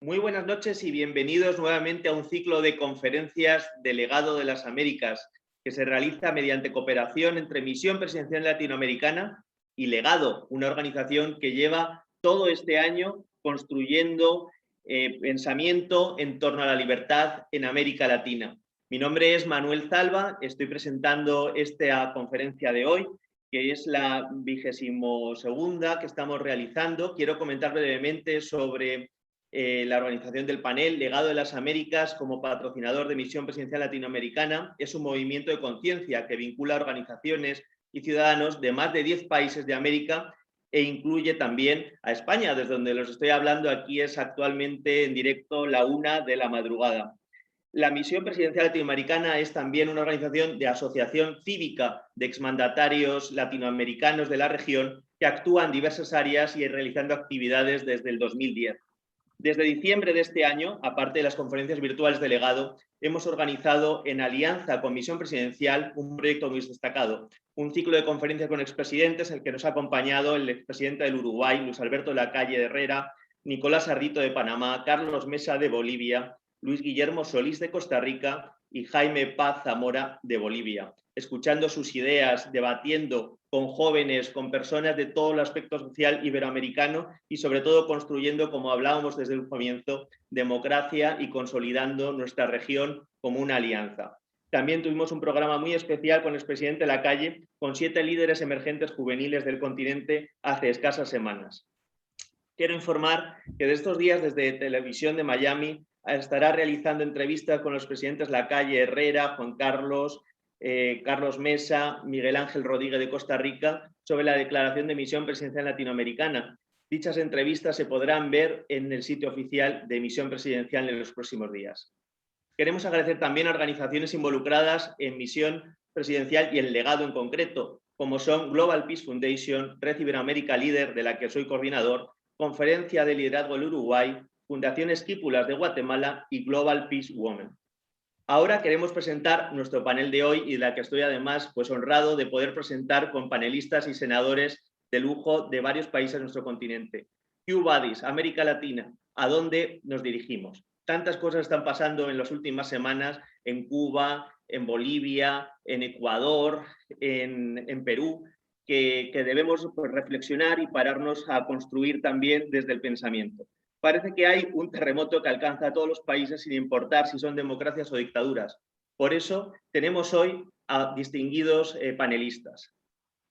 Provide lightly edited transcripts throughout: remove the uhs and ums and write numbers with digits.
Muy buenas noches y bienvenidos nuevamente a un ciclo de conferencias del Legado de las Américas que se realiza mediante cooperación entre Misión Presidencial Latinoamericana y Legado, una organización que lleva todo este año construyendo pensamiento en torno a la libertad en América Latina. Mi nombre es Manuel Zalba, estoy presentando esta conferencia de hoy, que es la 22ª que estamos realizando. Quiero comentar brevemente sobre la organización del panel Legado de las Américas como patrocinador de Misión Presidencial Latinoamericana. Es un movimiento de conciencia que vincula organizaciones y ciudadanos de más de 10 países de América e incluye también a España, desde donde los estoy hablando. Aquí es actualmente en directo la 1 de la madrugada. La Misión Presidencial Latinoamericana es también una organización de asociación cívica de exmandatarios latinoamericanos de la región que actúa en diversas áreas y realizando actividades desde el 2010. Desde diciembre de este año, aparte de las conferencias virtuales de Legado, hemos organizado en alianza con Misión Presidencial un proyecto muy destacado, un ciclo de conferencias con expresidentes, el que nos ha acompañado el expresidente del Uruguay, Luis Alberto Lacalle Herrera, Nicolás Arrito de Panamá, Carlos Mesa de Bolivia, Luis Guillermo Solís de Costa Rica y Jaime Paz Zamora de Bolivia, escuchando sus ideas, debatiendo con jóvenes, con personas de todo el aspecto social iberoamericano y sobre todo construyendo, como hablábamos desde el comienzo, democracia y consolidando nuestra región como una alianza. También tuvimos un programa muy especial con el expresidente Lacalle, con 7 líderes emergentes juveniles del continente hace escasas semanas. Quiero informar que de estos días desde Televisión de Miami estará realizando entrevistas con los presidentes Lacalle Herrera, Juan Carlos, Carlos Mesa, Miguel Ángel Rodríguez de Costa Rica sobre la declaración de Misión Presidencial Latinoamericana. Dichas entrevistas se podrán ver en el sitio oficial de Misión Presidencial en los próximos días. Queremos agradecer también a organizaciones involucradas en Misión Presidencial y en Legado en concreto, como son Global Peace Foundation, Red Iberoamérica Líder, de la que soy coordinador, Conferencia de Liderazgo del Uruguay, Fundación Esquípulas de Guatemala y Global Peace Women. Ahora queremos presentar nuestro panel de hoy y de la que estoy además honrado de poder presentar con panelistas y senadores de lujo de varios países de nuestro continente. Q-Buddies, América Latina, ¿a dónde nos dirigimos? Tantas cosas están pasando en las últimas semanas en Cuba, en Bolivia, en Ecuador, en Perú, que debemos reflexionar y pararnos a construir también desde el pensamiento. Parece que hay un terremoto que alcanza a todos los países sin importar si son democracias o dictaduras. Por eso tenemos hoy a distinguidos panelistas.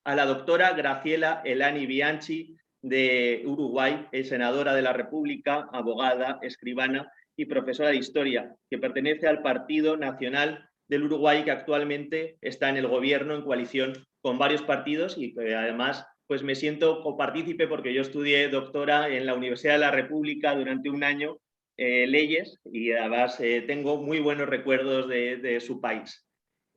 A la doctora Graciela Elani Bianchi de Uruguay, senadora de la República, abogada, escribana y profesora de historia, que pertenece al Partido Nacional del Uruguay, que actualmente está en el gobierno en coalición con varios partidos y que además pues me siento copartícipe porque yo estudié doctora en la Universidad de la República durante un año, leyes, y además tengo muy buenos recuerdos de su país.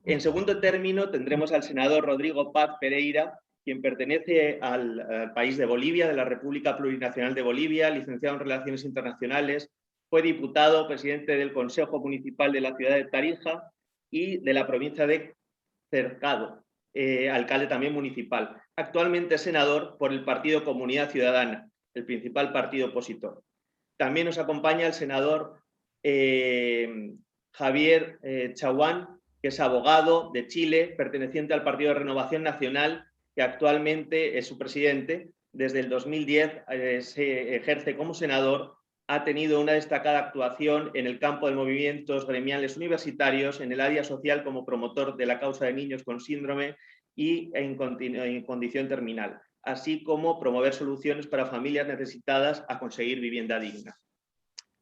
En segundo término tendremos al senador Rodrigo Paz Pereira, quien pertenece al país de Bolivia, de la República Plurinacional de Bolivia, licenciado en Relaciones Internacionales, fue diputado, presidente del Consejo Municipal de la ciudad de Tarija y de la provincia de Cercado, alcalde también municipal. Actualmente senador por el Partido Comunidad Ciudadana, el principal partido opositor. También nos acompaña el senador Javier Chaguán, que es abogado de Chile, perteneciente al Partido de Renovación Nacional, que actualmente es su presidente. Desde el 2010 se ejerce como senador. Ha tenido una destacada actuación en el campo de movimientos gremiales universitarios, en el área social como promotor de la causa de niños con síndrome y en condición terminal, así como promover soluciones para familias necesitadas a conseguir vivienda digna.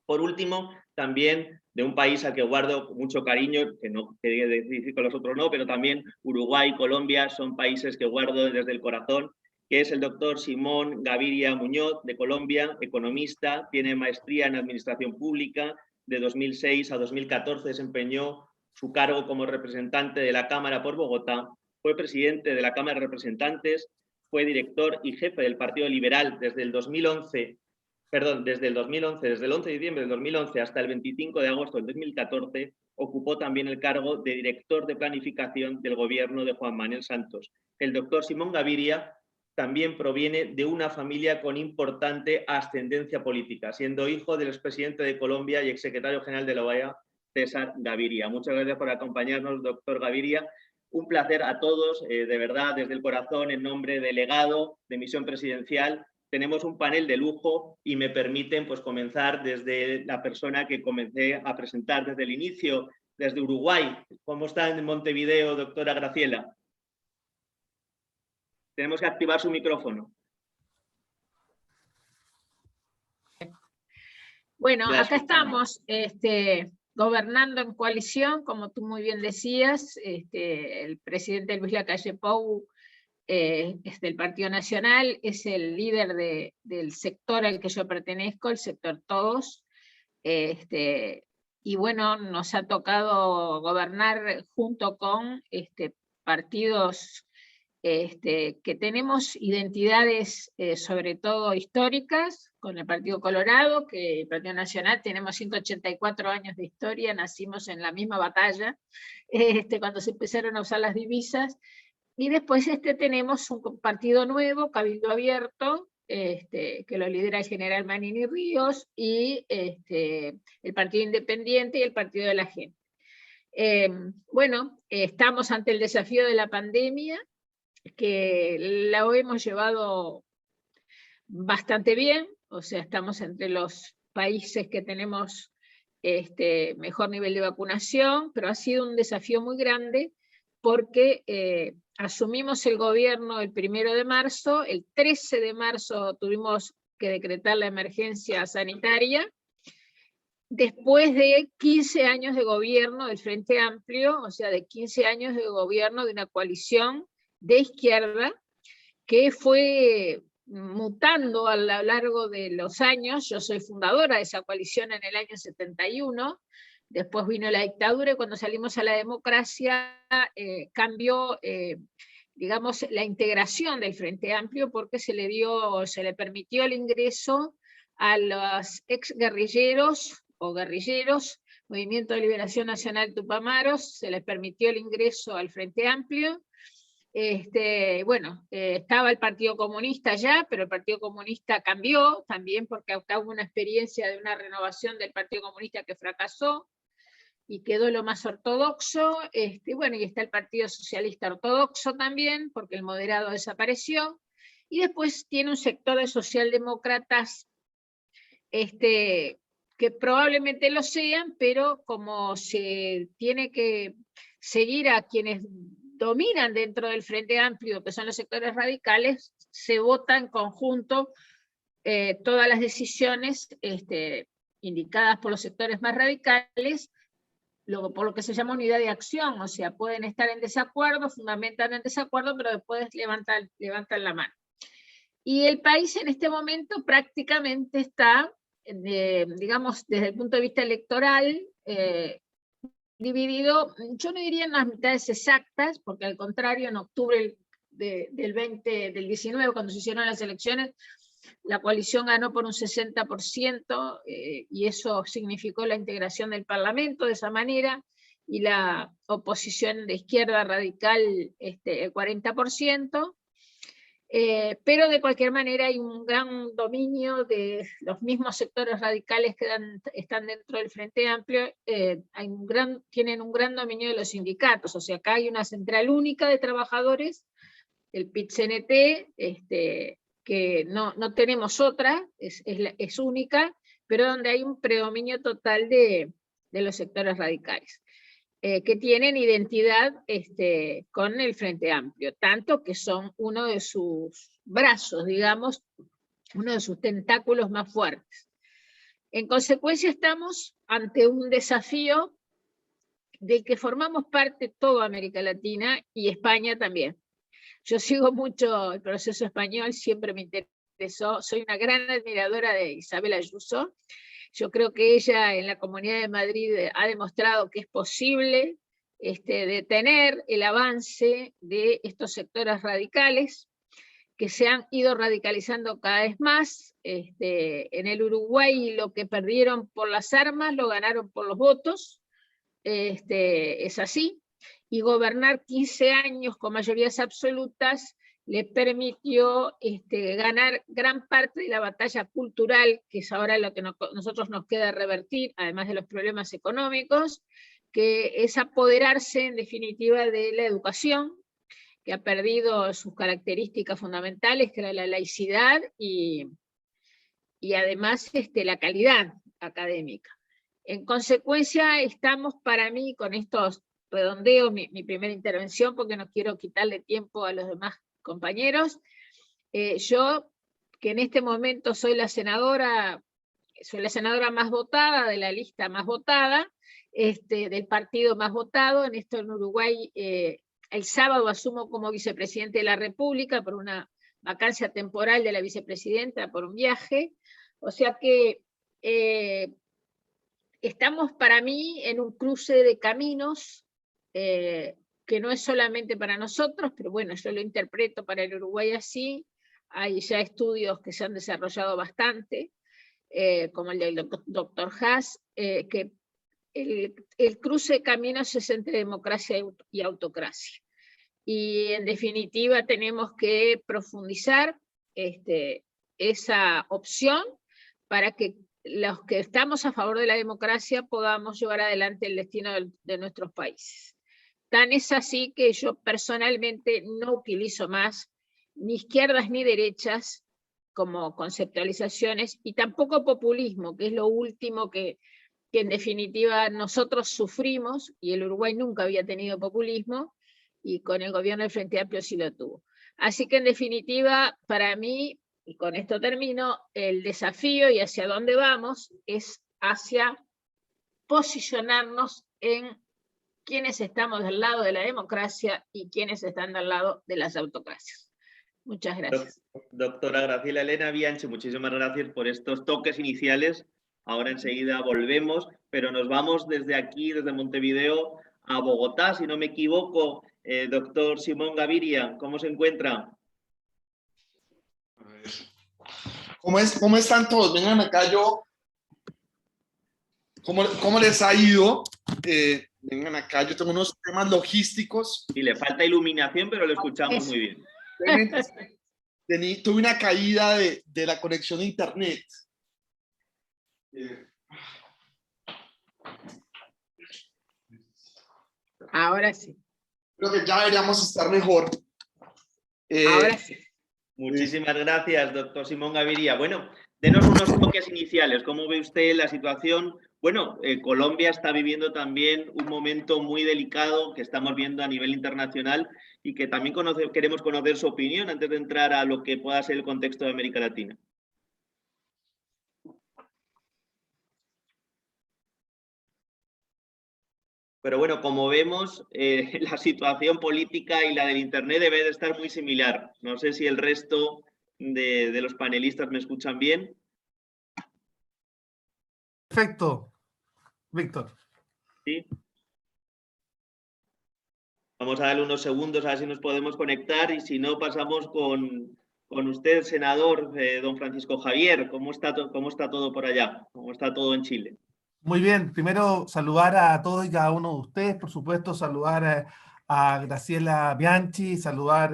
Por último, también de un país al que guardo mucho cariño, que no quería decir con los otros no, pero también Uruguay y Colombia son países que guardo desde el corazón, que es el doctor Simón Gaviria Muñoz, de Colombia, economista, tiene maestría en Administración Pública, de 2006 a 2014 desempeñó su cargo como representante de la Cámara por Bogotá, fue presidente de la Cámara de Representantes, fue director y jefe del Partido Liberal desde el 2011, desde el 11 de diciembre del 2011 hasta el 25 de agosto del 2014, ocupó también el cargo de director de planificación del gobierno de Juan Manuel Santos. El doctor Simón Gaviria también proviene de una familia con importante ascendencia política, siendo hijo del expresidente de Colombia y exsecretario general de la OEA, César Gaviria. Muchas gracias por acompañarnos, doctor Gaviria. Un placer a todos, de verdad, desde el corazón, en nombre del legado de Misión Presidencial. Tenemos un panel de lujo y me permiten pues, comenzar desde la persona que comencé a presentar desde el inicio, desde Uruguay. ¿Cómo está en Montevideo, doctora Graciela? Tenemos que activar su micrófono. Bueno, acá estamos gobernando en coalición, como tú muy bien decías. El presidente Luis Lacalle Pou es del Partido Nacional, es el líder del sector al que yo pertenezco, el sector Todos. Y bueno, nos ha tocado gobernar junto con partidos que tenemos identidades sobre todo históricas, con el Partido Colorado, que el Partido Nacional tenemos 184 años de historia, nacimos en la misma batalla, cuando se empezaron a usar las divisas, y después tenemos un partido nuevo, Cabildo Abierto, que lo lidera el general Manini Ríos, y el Partido Independiente y el Partido de la Gente. Bueno, estamos ante el desafío de la pandemia, que la hemos llevado bastante bien, o sea, estamos entre los países que tenemos mejor nivel de vacunación, pero ha sido un desafío muy grande porque asumimos el gobierno el 1 de marzo, el 13 de marzo tuvimos que decretar la emergencia sanitaria, después de 15 años de gobierno del Frente Amplio, o sea, de 15 años de gobierno de una coalición de izquierda que fue mutando a lo largo de los años. Yo soy fundadora de esa coalición en el año 71, después vino la dictadura y cuando salimos a la democracia cambió, digamos, la integración del Frente Amplio porque se le permitió el ingreso a los exguerrilleros o guerrilleros, Movimiento de Liberación Nacional Tupamaros, se les permitió el ingreso al Frente Amplio. Bueno, estaba el Partido Comunista ya, pero el Partido Comunista cambió también porque acá hubo una experiencia de una renovación del Partido Comunista que fracasó y quedó lo más ortodoxo. Bueno, y está el Partido Socialista Ortodoxo también, porque el moderado desapareció. Y después tiene un sector de socialdemócratas que probablemente lo sean, pero como se tiene que seguir a quienes dominan dentro del Frente Amplio, que son los sectores radicales, se vota en conjunto todas las decisiones indicadas por los sectores más radicales, por lo que se llama unidad de acción, o sea, pueden estar en desacuerdo, fundamentan en desacuerdo, pero después levantan la mano. Y el país en este momento prácticamente está, digamos, desde el punto de vista electoral, dividido, yo no diría en las mitades exactas, porque al contrario, en octubre del 19, cuando se hicieron las elecciones, la coalición ganó por un 60%, y eso significó la integración del Parlamento de esa manera, y la oposición de izquierda radical el 40%. Pero de cualquier manera hay un gran dominio de los mismos sectores radicales que están dentro del Frente Amplio, tienen un gran dominio de los sindicatos, o sea, acá hay una central única de trabajadores, el PIT-CNT, que no tenemos otra, es única, pero donde hay un predominio total de los sectores radicales. Que tienen identidad con el Frente Amplio, tanto que son uno de sus brazos, digamos, uno de sus tentáculos más fuertes. En consecuencia estamos ante un desafío del que formamos parte toda América Latina y España también. Yo sigo mucho el proceso español, siempre me interesó, soy una gran admiradora de Isabel Ayuso. Yo creo que ella en la Comunidad de Madrid ha demostrado que es posible detener el avance de estos sectores radicales que se han ido radicalizando cada vez más. En el Uruguay lo que perdieron por las armas lo ganaron por los votos, es así, y gobernar 15 años con mayorías absolutas le permitió ganar gran parte de la batalla cultural, que es ahora lo que nosotros nos queda revertir, además de los problemas económicos, que es apoderarse en definitiva de la educación, que ha perdido sus características fundamentales, que era la laicidad y además la calidad académica. En consecuencia, estamos para mí, con estos redondeo mi primera intervención, porque no quiero quitarle tiempo a los demás compañeros. Yo, que en este momento soy la senadora más votada, de la lista más votada, del partido más votado, en esto en Uruguay, el sábado asumo como vicepresidente de la República por una vacancia temporal de la vicepresidenta por un viaje, o sea que estamos para mí en un cruce de caminos que no es solamente para nosotros, pero bueno, yo lo interpreto para el Uruguay así. Hay ya estudios que se han desarrollado bastante, como el del doctor Haas, que el cruce de caminos es entre democracia y autocracia. Y en definitiva tenemos que profundizar esa opción para que los que estamos a favor de la democracia podamos llevar adelante el destino de nuestros países. Tan es así que yo personalmente no utilizo más ni izquierdas ni derechas como conceptualizaciones, y tampoco populismo, que es lo último que en definitiva nosotros sufrimos, y el Uruguay nunca había tenido populismo, y con el gobierno del Frente Amplio sí lo tuvo. Así que en definitiva, para mí, y con esto termino, el desafío y hacia dónde vamos es hacia posicionarnos en quienes estamos del lado de la democracia y quienes están del lado de las autocracias. Muchas gracias. Doctora Graciela Elena Bianchi, muchísimas gracias por estos toques iniciales. Ahora enseguida volvemos, pero nos vamos desde aquí, desde Montevideo, a Bogotá, si no me equivoco. Doctor Simón Gaviria, ¿cómo se encuentra? ¿Cómo están todos? Vengan acá yo. ¿Cómo les ha ido? Vengan acá, yo tengo unos temas logísticos. Y le falta iluminación, pero lo escuchamos muy bien. Tuve una caída de la conexión a internet. Ahora sí. Creo que ya deberíamos estar mejor. Ahora sí. Muchísimas gracias, doctor Simón Gaviria. Bueno, denos unos toques iniciales. ¿Cómo ve usted la situación? Bueno, Colombia está viviendo también un momento muy delicado que estamos viendo a nivel internacional y que también queremos conocer su opinión antes de entrar a lo que pueda ser el contexto de América Latina. Pero bueno, como vemos, la situación política y la del Internet debe de estar muy similar. No sé si el resto de los panelistas me escuchan bien. Perfecto, Víctor. Sí. Vamos a darle unos segundos a ver si nos podemos conectar y si no pasamos con usted, senador don Francisco Javier. ¿Cómo está todo por allá? ¿Cómo está todo en Chile? Muy bien, primero saludar a todos y cada uno de ustedes, por supuesto saludar a Graciela Bianchi, saludar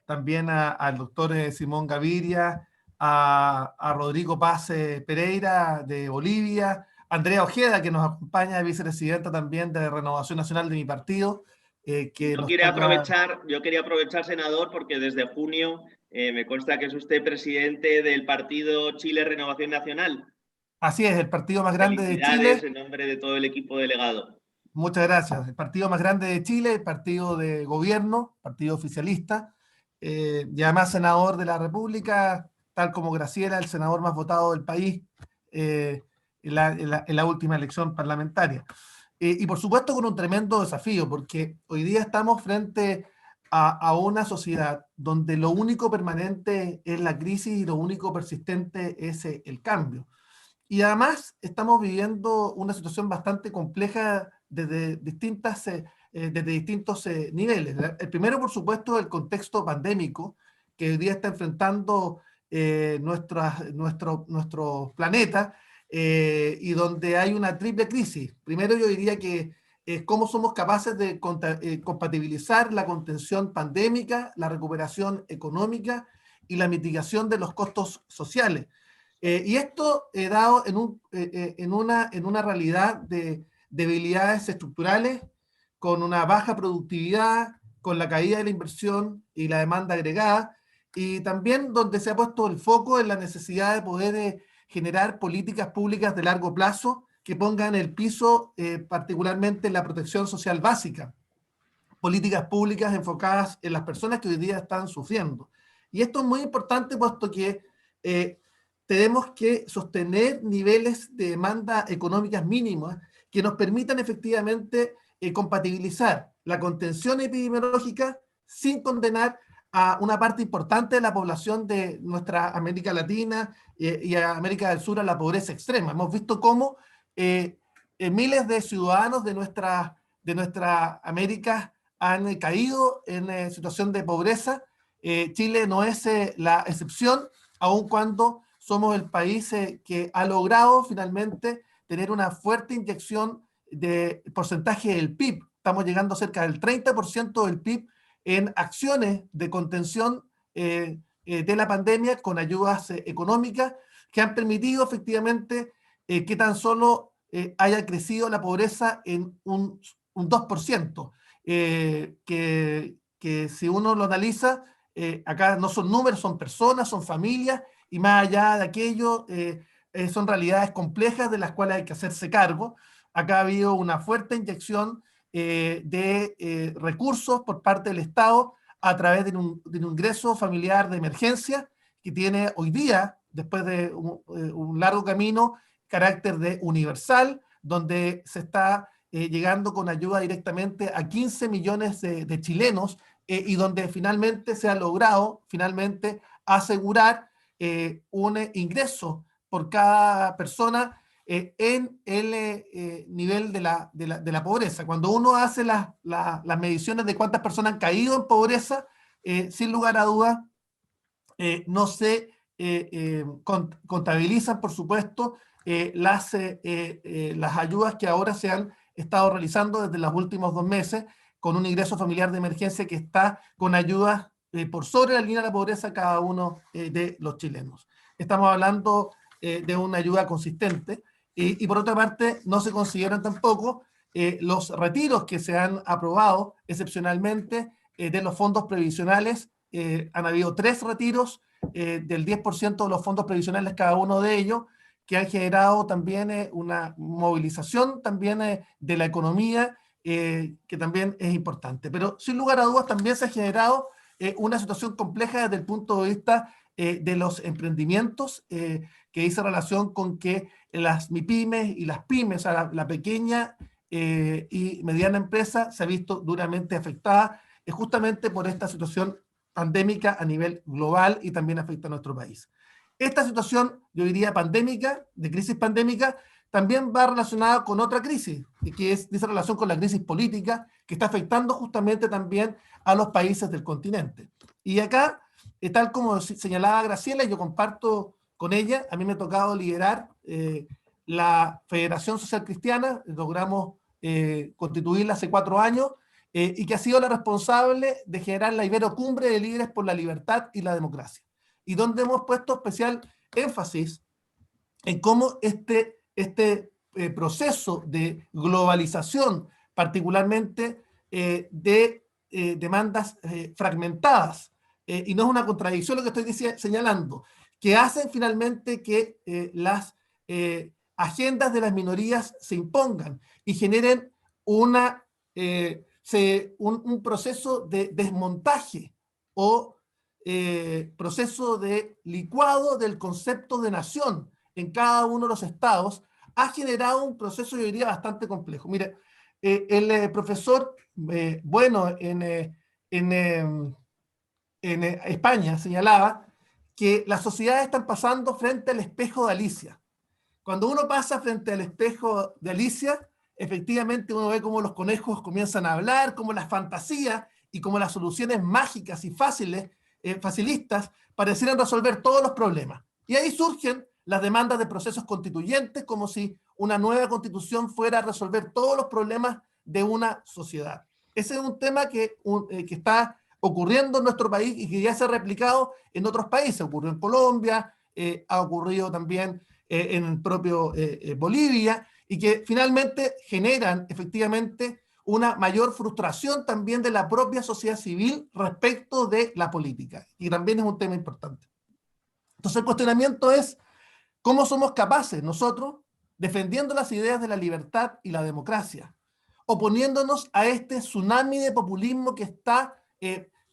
también al doctor Simón Gaviria, a Rodrigo Paz Pereira de Bolivia, Andrea Ojeda, que nos acompaña, vicepresidenta también de Renovación Nacional de mi partido. Yo quería aprovechar, senador, porque desde junio me consta que es usted presidente del partido Chile Renovación Nacional. Así es, el partido más grande de Chile. En nombre de todo el equipo delegado. Muchas gracias. El partido más grande de Chile, el partido de gobierno, partido oficialista, y además senador de la República, tal como Graciela, el senador más votado del país en la última elección parlamentaria. Y por supuesto con un tremendo desafío, porque hoy día estamos frente a una sociedad donde lo único permanente es la crisis y lo único persistente es el cambio. Y además estamos viviendo una situación bastante compleja desde distintos niveles. El primero, por supuesto, el contexto pandémico que hoy día está enfrentando nuestro planeta y donde hay una triple crisis. Primero yo diría que cómo somos capaces de compatibilizar la contención pandémica, la recuperación económica y la mitigación de los costos sociales. Y esto dado en una realidad de debilidades estructurales, con una baja productividad, con la caída de la inversión y la demanda agregada, y también donde se ha puesto el foco en la necesidad de poder generar políticas públicas de largo plazo que pongan el piso particularmente en la protección social básica, políticas públicas enfocadas en las personas que hoy día están sufriendo. Y esto es muy importante puesto que tenemos que sostener niveles de demanda económicas mínimas que nos permitan efectivamente compatibilizar la contención epidemiológica sin condenar a una parte importante de la población de nuestra América Latina y a América del Sur a la pobreza extrema. Hemos visto cómo miles de ciudadanos de nuestra América han caído en situación de pobreza. Chile no es la excepción, aun cuando somos el país que ha logrado finalmente tener una fuerte inyección de porcentaje del PIB. Estamos llegando cerca del 30% del PIB en acciones de contención de la pandemia con ayudas económicas que han permitido efectivamente que tan solo haya crecido la pobreza en un 2%, que si uno lo analiza, acá no son números, son personas, son familias, y más allá de aquello, son realidades complejas de las cuales hay que hacerse cargo. Acá ha habido una fuerte inyección de recursos por parte del Estado a través de un ingreso familiar de emergencia que tiene hoy día, después de un largo camino, carácter de universal, donde se está llegando con ayuda directamente a 15 millones de chilenos y donde finalmente se ha logrado asegurar un ingreso por cada persona en el nivel de la pobreza. Cuando uno hace las mediciones de cuántas personas han caído en pobreza, sin lugar a dudas, no se contabilizan, por supuesto, las ayudas que ahora se han estado realizando desde los últimos 2 meses, con un ingreso familiar de emergencia que está con ayudas por sobre la línea de la pobreza cada uno de los chilenos. Estamos hablando de una ayuda consistente y por otra parte no se consideran tampoco los retiros que se han aprobado excepcionalmente de los fondos previsionales. Han habido 3 retiros del 10% de los fondos previsionales cada uno de ellos, que han generado también una movilización también de la economía, que también es importante. Pero sin lugar a dudas también se ha generado una situación compleja desde el punto de vista de los emprendimientos, que dice relación con que las MIPYMES y las pymes, o sea, la pequeña y mediana empresa, se ha visto duramente afectada justamente por esta situación pandémica a nivel global y también afecta a nuestro país. Esta situación, yo diría pandémica, de crisis pandémica, también va relacionada con otra crisis, que es esa relación con la crisis política, que está afectando justamente también a los países del continente. Y acá, tal como señalaba Graciela, yo comparto con ella, a mí me ha tocado liderar la Federación Social Cristiana, logramos constituirla hace 4 años, y que ha sido la responsable de generar la Iberocumbre de Líderes por la Libertad y la Democracia, y donde hemos puesto especial énfasis en cómo este proceso de globalización, particularmente de demandas fragmentadas, y no es una contradicción lo que estoy señalando, que hacen finalmente que las agendas de las minorías se impongan y generen un proceso de desmontaje o proceso de licuado del concepto de nación en cada uno de los estados, ha generado un proceso, yo diría, bastante complejo. Mire, el profesor Bueno en España señalaba que las sociedades están pasando frente al espejo de Alicia. Cuando uno pasa frente al espejo de Alicia, efectivamente uno ve cómo los conejos comienzan a hablar, cómo las fantasías y cómo las soluciones mágicas y facilistas parecieran resolver todos los problemas. Y ahí surgen las demandas de procesos constituyentes, como si una nueva constitución fuera a resolver todos los problemas de una sociedad. Ese es un tema que está ocurriendo en nuestro país y que ya se ha replicado en otros países. Ocurrió en Colombia, ha ocurrido también en el propio Bolivia, y que finalmente generan efectivamente una mayor frustración también de la propia sociedad civil respecto de la política. Y también es un tema importante. Entonces el cuestionamiento es cómo somos capaces nosotros, defendiendo las ideas de la libertad y la democracia, oponiéndonos a este tsunami de populismo que está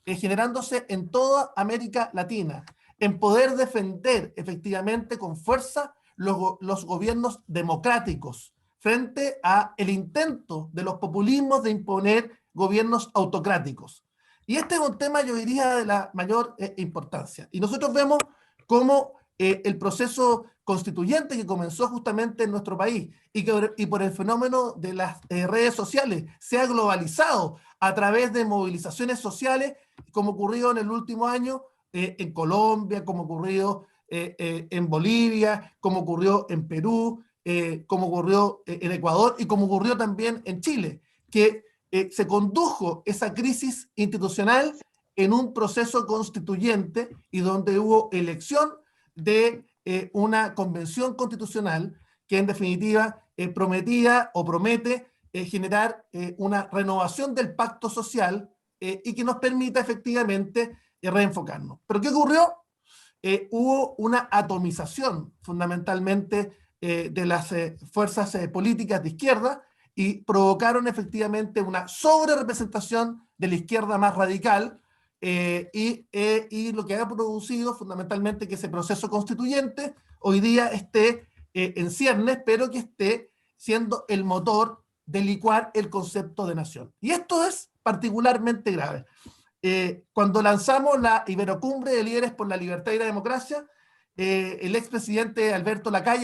generándose en toda América Latina, en poder defender efectivamente con fuerza los gobiernos democráticos frente a el intento de los populismos de imponer gobiernos autocráticos. Y este es un tema, yo diría, de la mayor importancia. Y nosotros vemos cómo el proceso constituyente que comenzó justamente en nuestro país y por el fenómeno de las redes sociales se ha globalizado a través de movilizaciones sociales, como ocurrió en el último año en Colombia, como ocurrió en Bolivia, como ocurrió en Perú, como ocurrió en Ecuador y como ocurrió también en Chile, que se condujo esa crisis institucional en un proceso constituyente y donde hubo elección de una convención constitucional que en definitiva prometía o promete generar una renovación del pacto social y que nos permita efectivamente reenfocarnos. ¿Pero qué ocurrió? Hubo una atomización fundamentalmente de las fuerzas políticas de izquierda y provocaron efectivamente una sobrerepresentación de la izquierda más radical, y lo que ha producido fundamentalmente que ese proceso constituyente hoy día esté en ciernes, pero que esté siendo el motor de licuar el concepto de nación. Y esto es particularmente grave. Cuando lanzamos la Iberocumbre de Líderes por la Libertad y la Democracia, el expresidente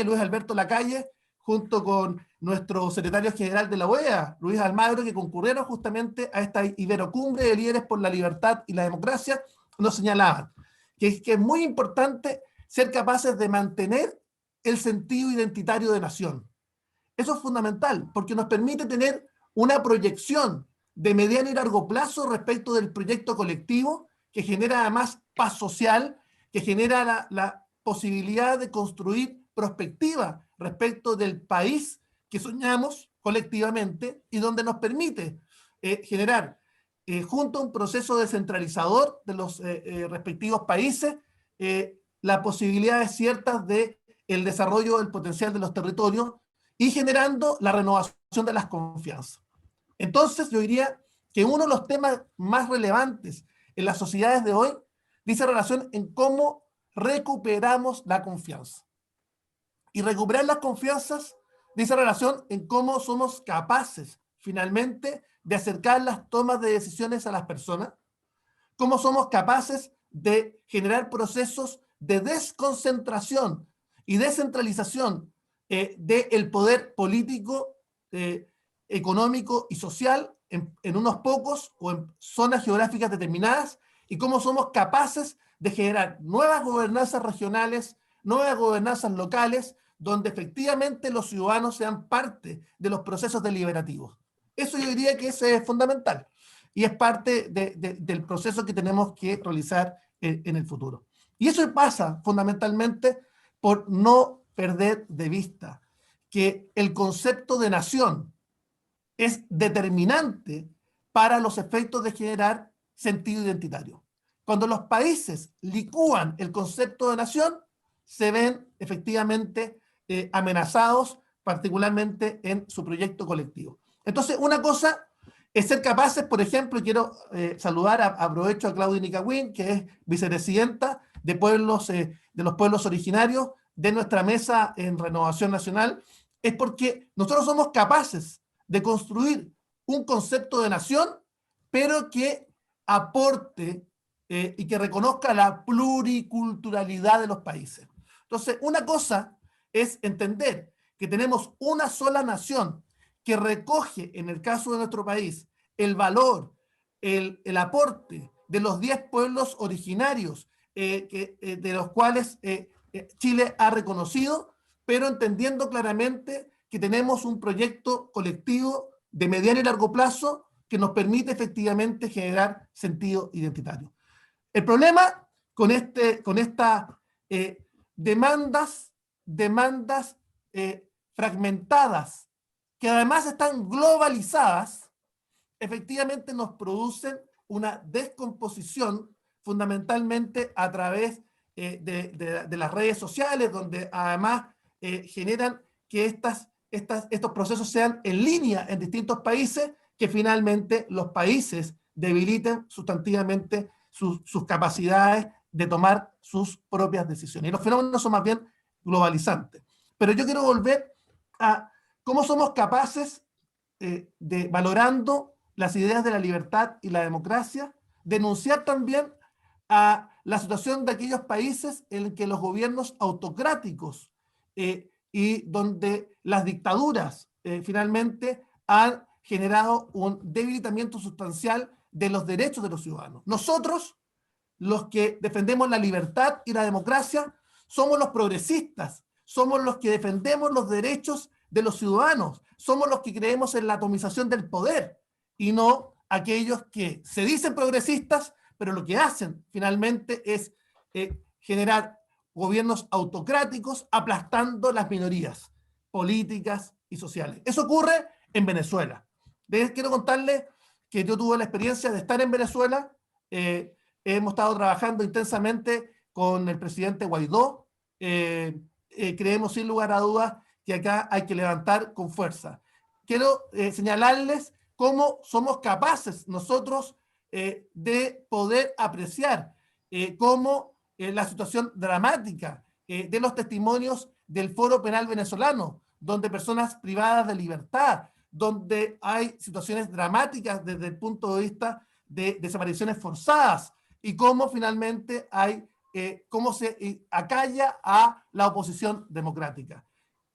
Luis Alberto Lacalle, junto con nuestro secretario general de la OEA, Luis Almagro, que concurrieron justamente a esta Iberocumbre de Líderes por la Libertad y la Democracia, nos señalaban que es muy importante ser capaces de mantener el sentido identitario de nación. Eso es fundamental, porque nos permite tener una proyección de mediano y largo plazo respecto del proyecto colectivo, que genera además paz social, que genera la posibilidad de construir perspectiva respecto del país que soñamos colectivamente y donde nos permite generar, junto a un proceso descentralizador de los respectivos países, las posibilidades ciertas de el desarrollo del potencial de los territorios y generando la renovación de las confianzas. Entonces, yo diría que uno de los temas más relevantes en las sociedades de hoy dice relación en cómo recuperamos la confianza. Y recuperar las confianzas dice relación en cómo somos capaces, finalmente, de acercar las tomas de decisiones a las personas, cómo somos capaces de generar procesos de desconcentración y descentralización del poder político, económico y social en unos pocos o en zonas geográficas determinadas, y cómo somos capaces de generar nuevas gobernanzas regionales, nuevas gobernanzas locales, donde efectivamente los ciudadanos sean parte de los procesos deliberativos. Eso yo diría que es fundamental y es parte del proceso que tenemos que realizar en el futuro. Y eso pasa fundamentalmente por no perder de vista que el concepto de nación es determinante para los efectos de generar sentido identitario. Cuando los países licúan el concepto de nación, se ven efectivamente amenazados, particularmente en su proyecto colectivo. Entonces, una cosa es ser capaces, por ejemplo, y quiero saludar, aprovecho a Claudia Nicagüín, que es vicepresidenta de los pueblos originarios de nuestra mesa en Renovación Nacional, es porque nosotros somos capaces de construir un concepto de nación, pero que aporte y que reconozca la pluriculturalidad de los países. Entonces, una cosa es entender que tenemos una sola nación que recoge, en el caso de nuestro país, el valor, el aporte de los 10 pueblos originarios de los cuales Chile ha reconocido, pero entendiendo claramente que tenemos un proyecto colectivo de mediano y largo plazo que nos permite efectivamente generar sentido identitario. El problema con estas demandas fragmentadas, que además están globalizadas, efectivamente nos producen una descomposición fundamentalmente a través de las redes sociales, donde además generan que estos procesos sean en línea en distintos países, que finalmente los países debiliten sustantivamente sus capacidades de tomar sus propias decisiones. Y los fenómenos son más bien globalizantes. Pero yo quiero volver a cómo somos capaces de, valorando las ideas de la libertad y la democracia, denunciar también a la situación de aquellos países en que los gobiernos autocráticos y donde las dictaduras finalmente han generado un debilitamiento sustancial de los derechos de los ciudadanos. Nosotros, los que defendemos la libertad y la democracia, somos los progresistas, somos los que defendemos los derechos de los ciudadanos, somos los que creemos en la atomización del poder y no aquellos que se dicen progresistas, pero lo que hacen finalmente es generar gobiernos autocráticos aplastando las minorías políticas y sociales. Eso ocurre en Venezuela. Quiero contarles que yo tuve la experiencia de estar en Venezuela. Hemos estado trabajando intensamente con el presidente Guaidó. Creemos sin lugar a dudas que acá hay que levantar con fuerza. Quiero señalarles cómo somos capaces nosotros de poder apreciar cómo la situación dramática de los testimonios del Foro Penal Venezolano, donde personas privadas de libertad, donde hay situaciones dramáticas desde el punto de vista de desapariciones forzadas, y cómo finalmente hay, cómo se acalla a la oposición democrática.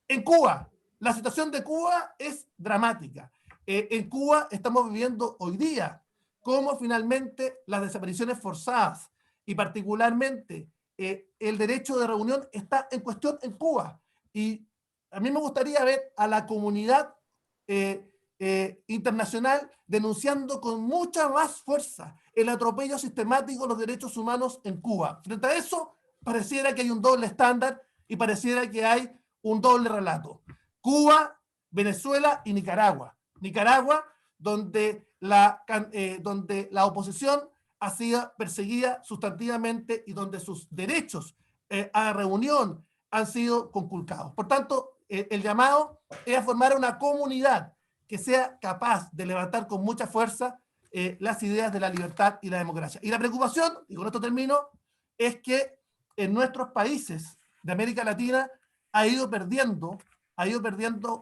En Cuba, la situación de Cuba es dramática. En Cuba estamos viviendo hoy día cómo finalmente las desapariciones forzadas y particularmente el derecho de reunión está en cuestión en Cuba. Y a mí me gustaría ver a la comunidad internacional denunciando con mucha más fuerza el atropello sistemático de los derechos humanos en Cuba. Frente a eso, pareciera que hay un doble estándar y pareciera que hay un doble relato. Cuba, Venezuela y Nicaragua. Nicaragua, donde la oposición ha sido perseguida sustantivamente y donde sus derechos a reunión han sido conculcados. Por tanto, el llamado es a formar una comunidad que sea capaz de levantar con mucha fuerza las ideas de la libertad y la democracia. Y la preocupación, y con esto termino, es que en nuestros países de América Latina ha ido perdiendo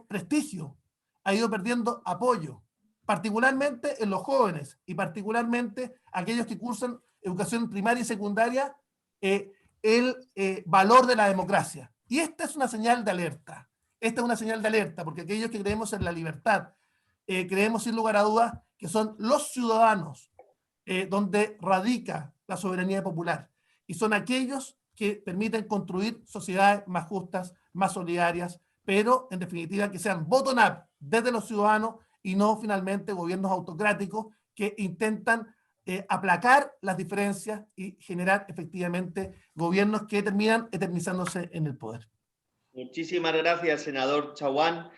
prestigio, ha ido perdiendo apoyo, particularmente en los jóvenes y particularmente aquellos que cursan educación primaria y secundaria, el valor de la democracia. Y esta es una señal de alerta. Esta es una señal de alerta, porque aquellos que creemos en la libertad, creemos sin lugar a dudas que son los ciudadanos donde radica la soberanía popular. Y son aquellos que permiten construir sociedades más justas, más solidarias, pero en definitiva que sean bottom-up desde los ciudadanos y no finalmente gobiernos autocráticos que intentan aplacar las diferencias y generar efectivamente gobiernos que terminan eternizándose en el poder. Muchísimas gracias, senador Chaguán.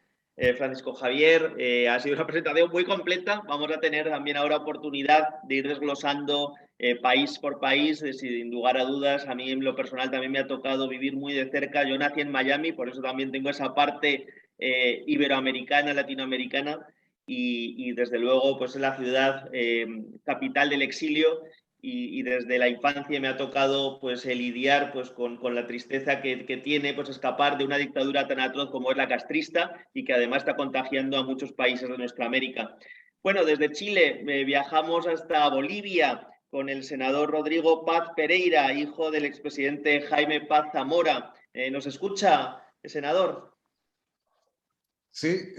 Francisco Javier, ha sido una presentación muy completa. Vamos a tener también ahora oportunidad de ir desglosando país por país. Sin lugar a dudas, a mí en lo personal también me ha tocado vivir muy de cerca. Yo nací en Miami, por eso también tengo esa parte iberoamericana, latinoamericana, y desde luego pues es la ciudad capital del exilio. Y desde la infancia me ha tocado pues lidiar pues con la tristeza que tiene pues escapar de una dictadura tan atroz como es la castrista y que además está contagiando a muchos países de nuestra América. Bueno, desde Chile viajamos hasta Bolivia con el senador Rodrigo Paz Pereira, hijo del expresidente Jaime Paz Zamora. ¿Nos escucha, senador? Sí,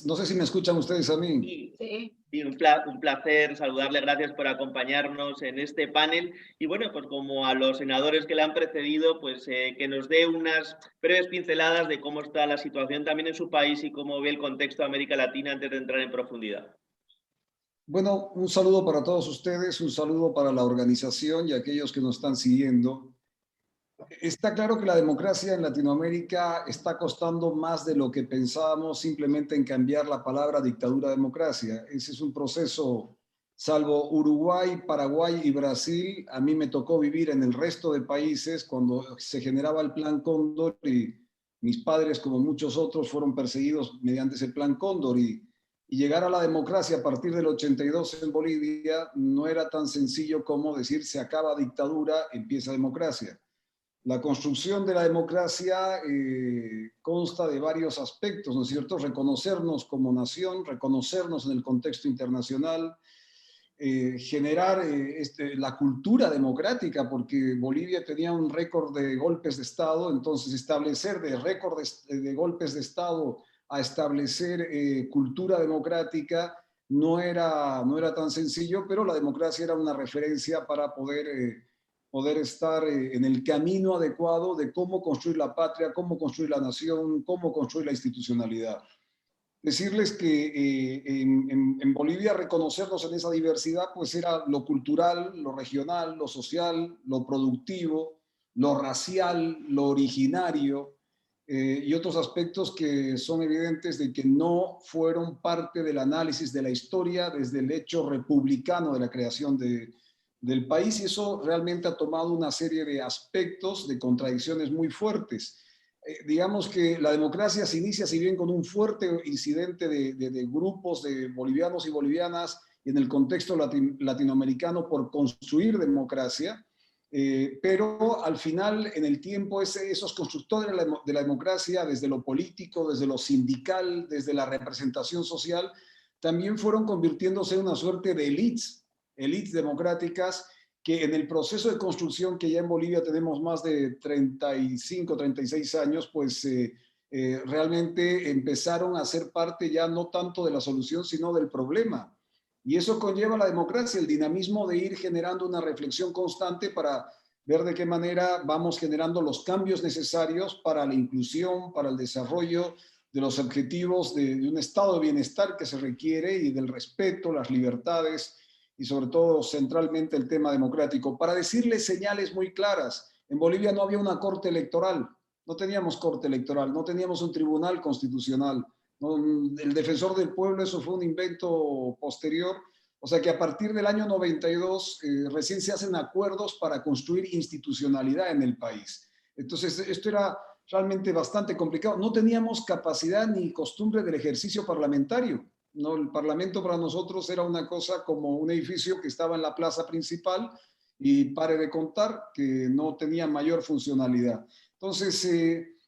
no sé si me escuchan ustedes a mí. Sí. Sí, un placer saludarle, gracias por acompañarnos en este panel. Y bueno, pues como a los senadores que le han precedido, pues que nos dé unas breves pinceladas de cómo está la situación también en su país y cómo ve el contexto de América Latina antes de entrar en profundidad. Bueno, un saludo para todos ustedes, un saludo para la organización y aquellos que nos están siguiendo. Está claro que la democracia en Latinoamérica está costando más de lo que pensábamos simplemente en cambiar la palabra dictadura-democracia. Ese es un proceso, salvo Uruguay, Paraguay y Brasil. A mí me tocó vivir en el resto de países cuando se generaba el Plan Cóndor y mis padres, como muchos otros, fueron perseguidos mediante ese Plan Cóndor y llegar a la democracia a partir del 82 en Bolivia no era tan sencillo como decir se acaba dictadura, empieza democracia. La construcción de la democracia consta de varios aspectos, ¿no es cierto? Reconocernos como nación, reconocernos en el contexto internacional, generar la cultura democrática, porque Bolivia tenía un récord de golpes de Estado, entonces establecer de récord de golpes de Estado a establecer cultura democrática no era tan sencillo, pero la democracia era una referencia para poder estar en el camino adecuado de cómo construir la patria, cómo construir la nación, cómo construir la institucionalidad. Decirles que en Bolivia reconocernos en esa diversidad pues era lo cultural, lo regional, lo social, lo productivo, lo racial, lo originario y otros aspectos que son evidentes de que no fueron parte del análisis de la historia desde el hecho republicano de la creación del país, y eso realmente ha tomado una serie de aspectos, de contradicciones muy fuertes. Digamos que la democracia se inicia, si bien con un fuerte incidente de grupos de bolivianos y bolivianas en el contexto latinoamericano por construir democracia, pero al final, en el tiempo, esos constructores de la democracia, desde lo político, desde lo sindical, desde la representación social, también fueron convirtiéndose en una suerte de élites democráticas que en el proceso de construcción que ya en Bolivia tenemos más de 35, 36 años, pues realmente empezaron a ser parte ya no tanto de la solución, sino del problema. Y eso conlleva la democracia, el dinamismo de ir generando una reflexión constante para ver de qué manera vamos generando los cambios necesarios para la inclusión, para el desarrollo de los objetivos de un estado de bienestar que se requiere y del respeto, las libertades, y sobre todo centralmente el tema democrático, para decirles señales muy claras. En Bolivia no había una corte electoral, no teníamos corte electoral, no teníamos un tribunal constitucional, ¿no? El defensor del pueblo, eso fue un invento posterior, o sea que a partir del año 92 recién se hacen acuerdos para construir institucionalidad en el país. Entonces esto era realmente bastante complicado, no teníamos capacidad ni costumbre del ejercicio parlamentario. No, el Parlamento para nosotros era una cosa como un edificio que estaba en la plaza principal y pare de contar que no tenía mayor funcionalidad. Entonces,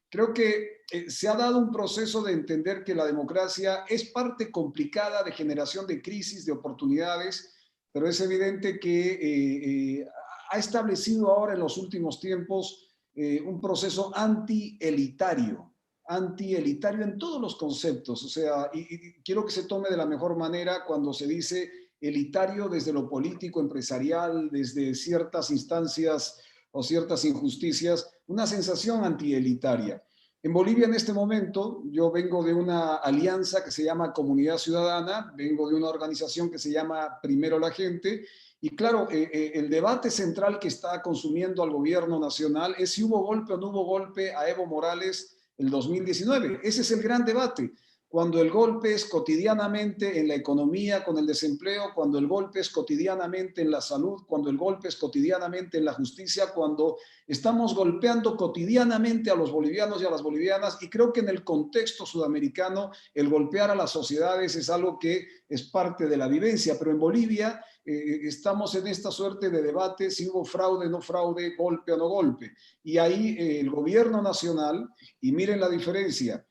creo que se ha dado un proceso de entender que la democracia es parte complicada de generación de crisis, de oportunidades, pero es evidente que ha establecido ahora en los últimos tiempos un proceso anti-elitario en todos los conceptos, o sea, y quiero que se tome de la mejor manera cuando se dice elitario desde lo político, empresarial, desde ciertas instancias o ciertas injusticias, una sensación antielitaria. En Bolivia en este momento yo vengo de una alianza que se llama Comunidad Ciudadana, vengo de una organización que se llama Primero la Gente, y claro, el debate central que está consumiendo al gobierno nacional es si hubo golpe o no hubo golpe a Evo Morales el 2019. Ese es el gran debate. Cuando el golpe es cotidianamente en la economía con el desempleo, cuando el golpe es cotidianamente en la salud, cuando el golpe es cotidianamente en la justicia, cuando estamos golpeando cotidianamente a los bolivianos y a las bolivianas, y creo que en el contexto sudamericano el golpear a las sociedades es algo que es parte de la vivencia, pero en Bolivia estamos en esta suerte de debate si hubo fraude, no fraude, golpe o no golpe. Y ahí el gobierno nacional, y miren la diferencia,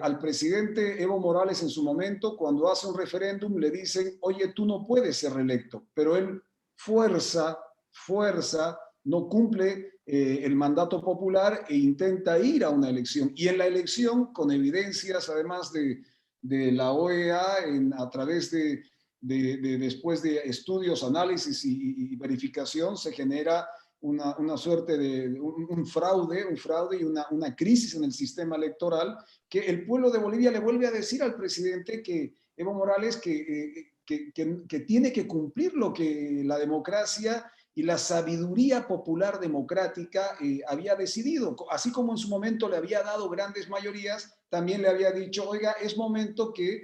al presidente Evo Morales en su momento, cuando hace un referéndum, le dicen, oye, tú no puedes ser reelecto, pero él fuerza, no cumple el mandato popular e intenta ir a una elección. Y en la elección, con evidencias además de la OEA, a través de después de estudios, análisis y verificación, se genera una suerte de un fraude y una crisis en el sistema electoral, que el pueblo de Bolivia le vuelve a decir al presidente que Evo Morales que tiene que cumplir lo que la democracia y la sabiduría popular democrática había decidido. Así como en su momento le había dado grandes mayorías, también le había dicho, oiga, es momento que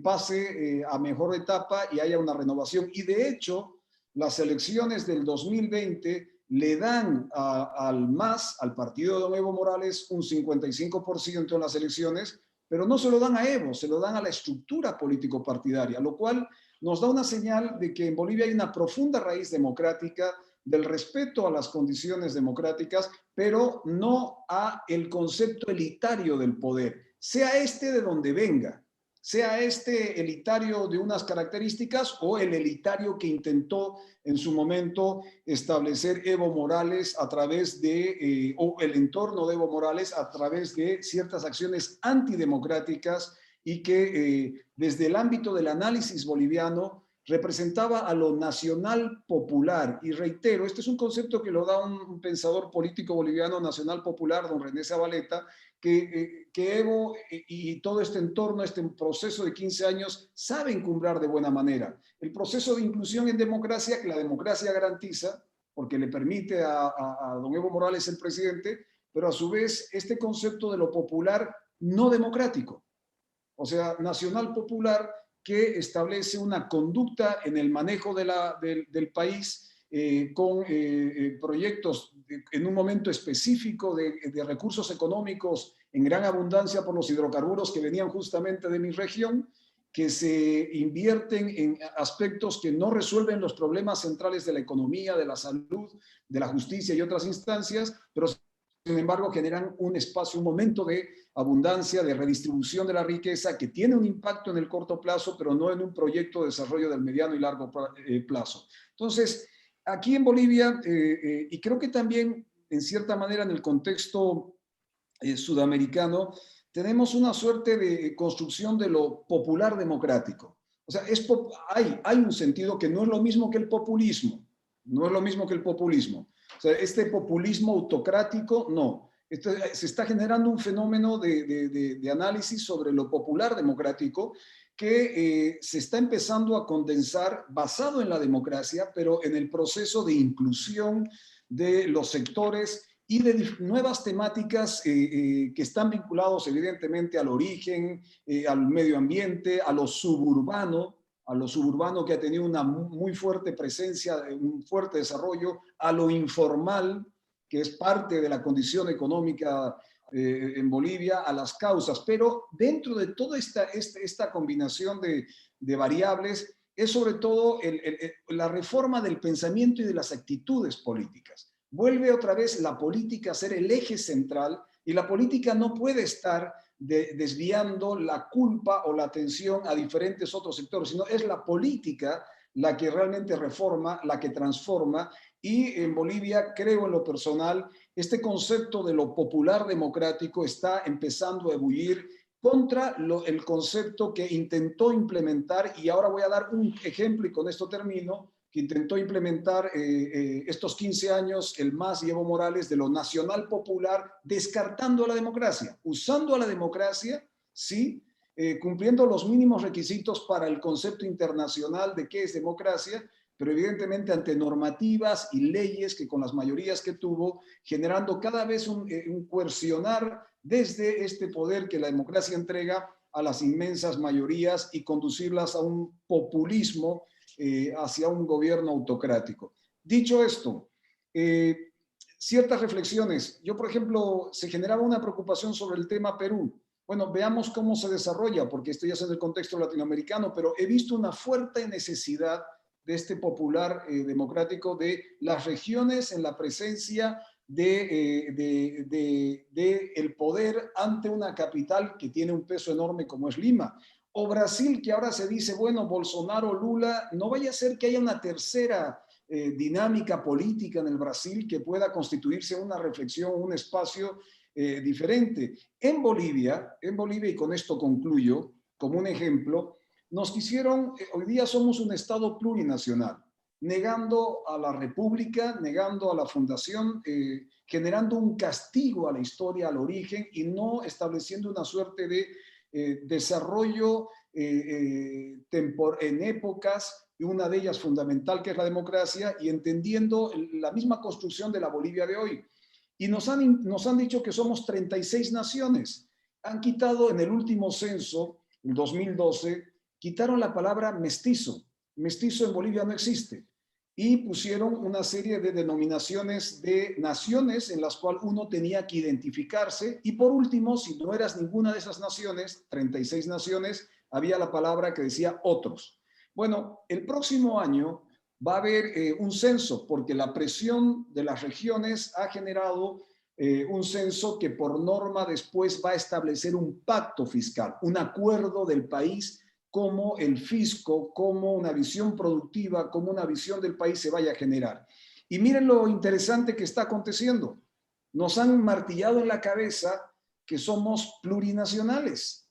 pase a mejor etapa y haya una renovación. Y de hecho, las elecciones del 2020 le dan al MAS, al partido de don Evo Morales, un 55% en las elecciones, pero no se lo dan a Evo, se lo dan a la estructura político-partidaria, lo cual nos da una señal de que en Bolivia hay una profunda raíz democrática, del respeto a las condiciones democráticas, pero no a el concepto elitario del poder, sea este de donde venga, sea este elitario de unas características o el elitario que intentó en su momento establecer Evo Morales a través de, o el entorno de Evo Morales a través de ciertas acciones antidemocráticas y que desde el ámbito del análisis boliviano representaba a lo nacional popular. Y reitero, este es un concepto que lo da un pensador político boliviano nacional popular, don René Zabaleta, que Evo y todo este entorno, este proceso de 15 años, sabe encumbrar de buena manera. El proceso de inclusión en democracia, que la democracia garantiza, porque le permite a don Evo Morales ser presidente, pero a su vez este concepto de lo popular no democrático, o sea, nacional popular, que establece una conducta en el manejo del país con proyectos en un momento específico de recursos económicos en gran abundancia por los hidrocarburos que venían justamente de mi región, que se invierten en aspectos que no resuelven los problemas centrales de la economía, de la salud, de la justicia y otras instancias, pero sin embargo generan un espacio, un momento de abundancia, de redistribución de la riqueza que tiene un impacto en el corto plazo, pero no en un proyecto de desarrollo del mediano y largo plazo. Entonces, aquí en Bolivia, y creo que también en cierta manera en el contexto sudamericano, tenemos una suerte de construcción de lo popular democrático. O sea, hay un sentido que no es lo mismo que el populismo, no es lo mismo que el populismo. O sea, este populismo autocrático, no. Se está generando un fenómeno de análisis sobre lo popular democrático que se está empezando a condensar basado en la democracia, pero en el proceso de inclusión de los sectores y de nuevas temáticas que están vinculados evidentemente al origen, al medio ambiente, a lo suburbano que ha tenido una muy fuerte presencia, un fuerte desarrollo, a lo informal, que es parte de la condición económica en Bolivia, a las causas. Pero dentro de toda esta combinación de variables es sobre todo la reforma del pensamiento y de las actitudes políticas. Vuelve otra vez la política a ser el eje central y la política no puede estar desviando la culpa o la atención a diferentes otros sectores, sino es la política la que realmente reforma, la que transforma. Y en Bolivia, creo en lo personal, este concepto de lo popular democrático está empezando a ebullir contra el concepto que intentó implementar, y ahora voy a dar un ejemplo y con esto termino, que intentó implementar estos 15 años el MAS y Evo Morales de lo nacional popular, descartando a la democracia, usando a la democracia, sí, cumpliendo los mínimos requisitos para el concepto internacional de qué es democracia, pero evidentemente ante normativas y leyes que con las mayorías que tuvo, generando cada vez un coercionar desde este poder que la democracia entrega a las inmensas mayorías y conducirlas a un populismo hacia un gobierno autocrático. Dicho esto, ciertas reflexiones. Yo, por ejemplo, se generaba una preocupación sobre el tema Perú. Bueno, veamos cómo se desarrolla, porque esto ya es en el contexto latinoamericano, pero he visto una fuerte necesidad de este popular democrático de las regiones en la presencia de el poder ante una capital que tiene un peso enorme como es Lima. O Brasil, que ahora se dice, bueno, Bolsonaro, Lula, no vaya a ser que haya una tercera dinámica política en el Brasil que pueda constituirse una reflexión, un espacio diferente. En Bolivia, y con esto concluyo, como un ejemplo, hoy día somos un Estado plurinacional, negando a la República, negando a la fundación, generando un castigo a la historia, al origen, y no estableciendo una suerte de desarrollo en épocas, y una de ellas fundamental, que es la democracia, y entendiendo la misma construcción de la Bolivia de hoy. Y nos han dicho que somos 36 naciones. Han quitado en el último censo, el 2012, quitaron la palabra mestizo. Mestizo en Bolivia no existe. Y pusieron una serie de denominaciones de naciones en las cuales uno tenía que identificarse. Y por último, si no eras ninguna de esas naciones, 36 naciones, había la palabra que decía otros. Bueno, el próximo año va a haber un censo, porque la presión de las regiones ha generado un censo que por norma después va a establecer un pacto fiscal, un acuerdo del país, como el fisco, como una visión productiva, como una visión del país se vaya a generar. Y miren lo interesante que está aconteciendo. Nos han martillado en la cabeza que somos plurinacionales.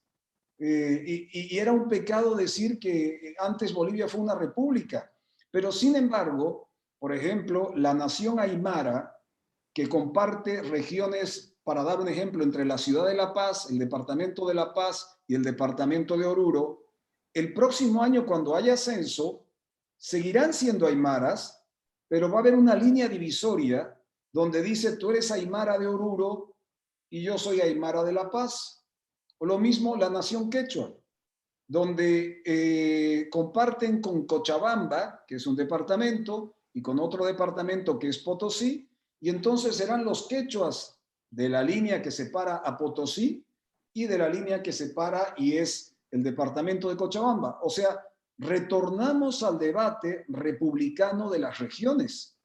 Y era un pecado decir que antes Bolivia fue una república. Pero sin embargo, por ejemplo, la nación aymara, que comparte regiones, para dar un ejemplo, entre la ciudad de La Paz, el departamento de La Paz y el departamento de Oruro, el próximo año, cuando haya censo, seguirán siendo aymaras, pero va a haber una línea divisoria donde dice: tú eres aymara de Oruro y yo soy aymara de La Paz. O lo mismo la nación quechua, donde comparten con Cochabamba, que es un departamento, y con otro departamento que es Potosí, y entonces serán los quechuas de la línea que separa a Potosí y de la línea que separa y es el departamento de Cochabamba. O sea, retornamos al debate republicano de las regiones,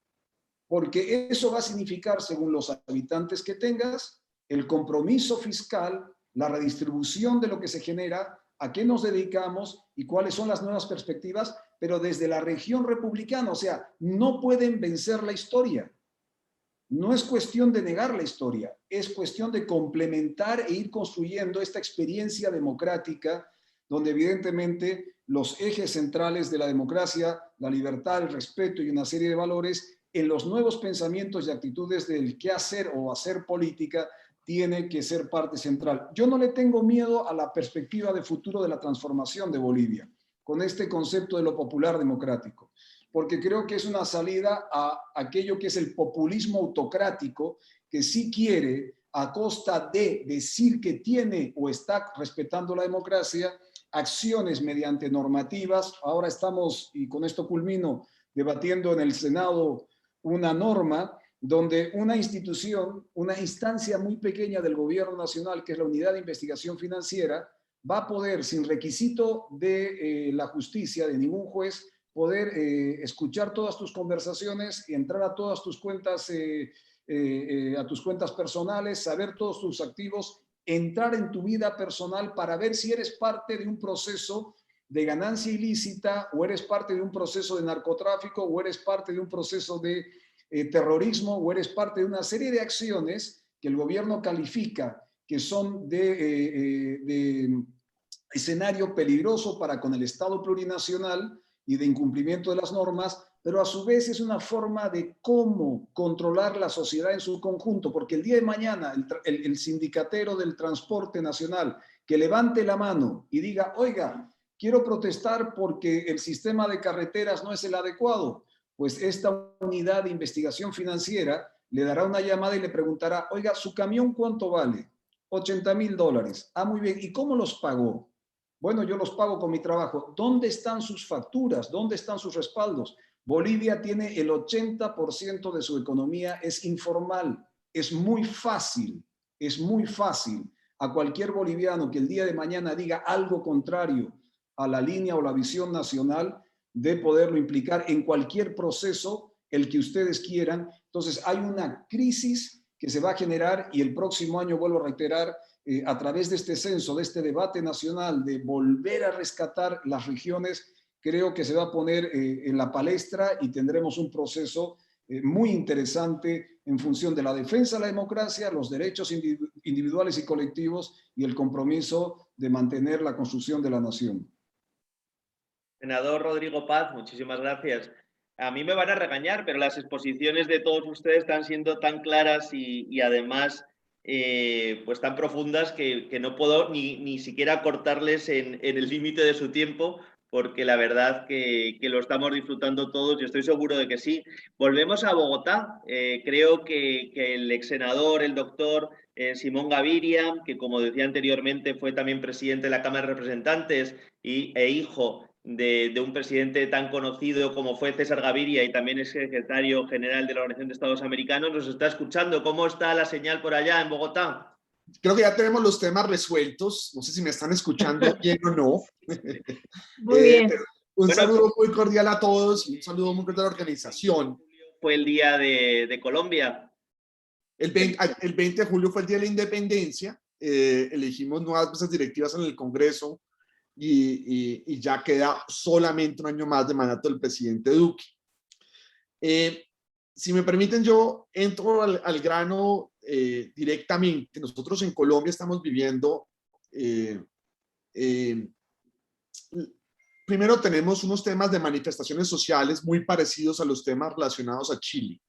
porque eso va a significar, según los habitantes que tengas, el compromiso fiscal, la redistribución de lo que se genera, a qué nos dedicamos y cuáles son las nuevas perspectivas, pero desde la región republicana. O sea, no pueden vencer la historia. No es cuestión de negar la historia, es cuestión de complementar e ir construyendo esta experiencia democrática, donde evidentemente los ejes centrales de la democracia, la libertad, el respeto y una serie de valores, en los nuevos pensamientos y actitudes del qué hacer o hacer política, tiene que ser parte central. Yo no le tengo miedo a la perspectiva de futuro de la transformación de Bolivia, con este concepto de lo popular democrático, porque creo que es una salida a aquello que es el populismo autocrático, que sí quiere, a costa de decir que tiene o está respetando la democracia, acciones mediante normativas. Ahora estamos, y con esto culmino, debatiendo en el Senado una norma donde una institución, una instancia muy pequeña del gobierno nacional, que es la Unidad de Investigación Financiera, va a poder, sin requisito de la justicia, de ningún juez, poder escuchar todas tus conversaciones y entrar a todas tus cuentas, a tus cuentas personales, saber todos tus activos, entrar en tu vida personal para ver si eres parte de un proceso de ganancia ilícita, o eres parte de un proceso de narcotráfico, o eres parte de un proceso de terrorismo, o eres parte de una serie de acciones que el gobierno califica que son de escenario peligroso para con el Estado plurinacional y de incumplimiento de las normas, pero a su vez es una forma de cómo controlar la sociedad en su conjunto, porque el día de mañana el sindicatero del transporte nacional que levante la mano y diga: oiga, quiero protestar porque el sistema de carreteras no es el adecuado, pues esta unidad de investigación financiera le dará una llamada y le preguntará: oiga, ¿su camión cuánto vale? $80,000. Ah, muy bien. ¿Y cómo los pagó? Bueno, yo los pago con mi trabajo. ¿Dónde están sus facturas? ¿Dónde están sus respaldos? Bolivia tiene el 80% de su economía es informal. Es muy fácil a cualquier boliviano que el día de mañana diga algo contrario a la línea o la visión nacional, de poderlo implicar en cualquier proceso, el que ustedes quieran. Entonces hay una crisis que se va a generar, y el próximo año, vuelvo a reiterar, a través de este censo, de este debate nacional, de volver a rescatar las regiones, creo que se va a poner en la palestra, y tendremos un proceso muy interesante en función de la defensa de la democracia, los derechos individuales y colectivos, y el compromiso de mantener la construcción de la nación. Senador Rodrigo Paz, muchísimas gracias. A mí me van a regañar, pero las exposiciones de todos ustedes están siendo tan claras y además pues tan profundas que no puedo ni siquiera cortarles en el límite de su tiempo, porque la verdad que lo estamos disfrutando todos y estoy seguro de que sí. Volvemos a Bogotá. Creo que el ex senador, el doctor Simón Gaviria, que como decía anteriormente fue también presidente de la Cámara de Representantes e hijo de un presidente tan conocido como fue César Gaviria y también es secretario general de la Organización de Estados Americanos, nos está escuchando. ¿Cómo está la señal por allá en Bogotá? Creo que ya tenemos los temas resueltos. No sé si me están escuchando bien o no. Muy bien. Un saludo muy cordial a todos y un saludo muy cordial a la organización. Fue el día de Colombia. El 20 de julio fue el día de la independencia. Elegimos nuevas mesas directivas en el Congreso y ya queda solamente un año más de mandato del presidente Duque. Si me permiten, yo entro al grano directamente. Nosotros en Colombia estamos viviendo, primero tenemos unos temas de manifestaciones sociales muy parecidos a los temas relacionados a Chile.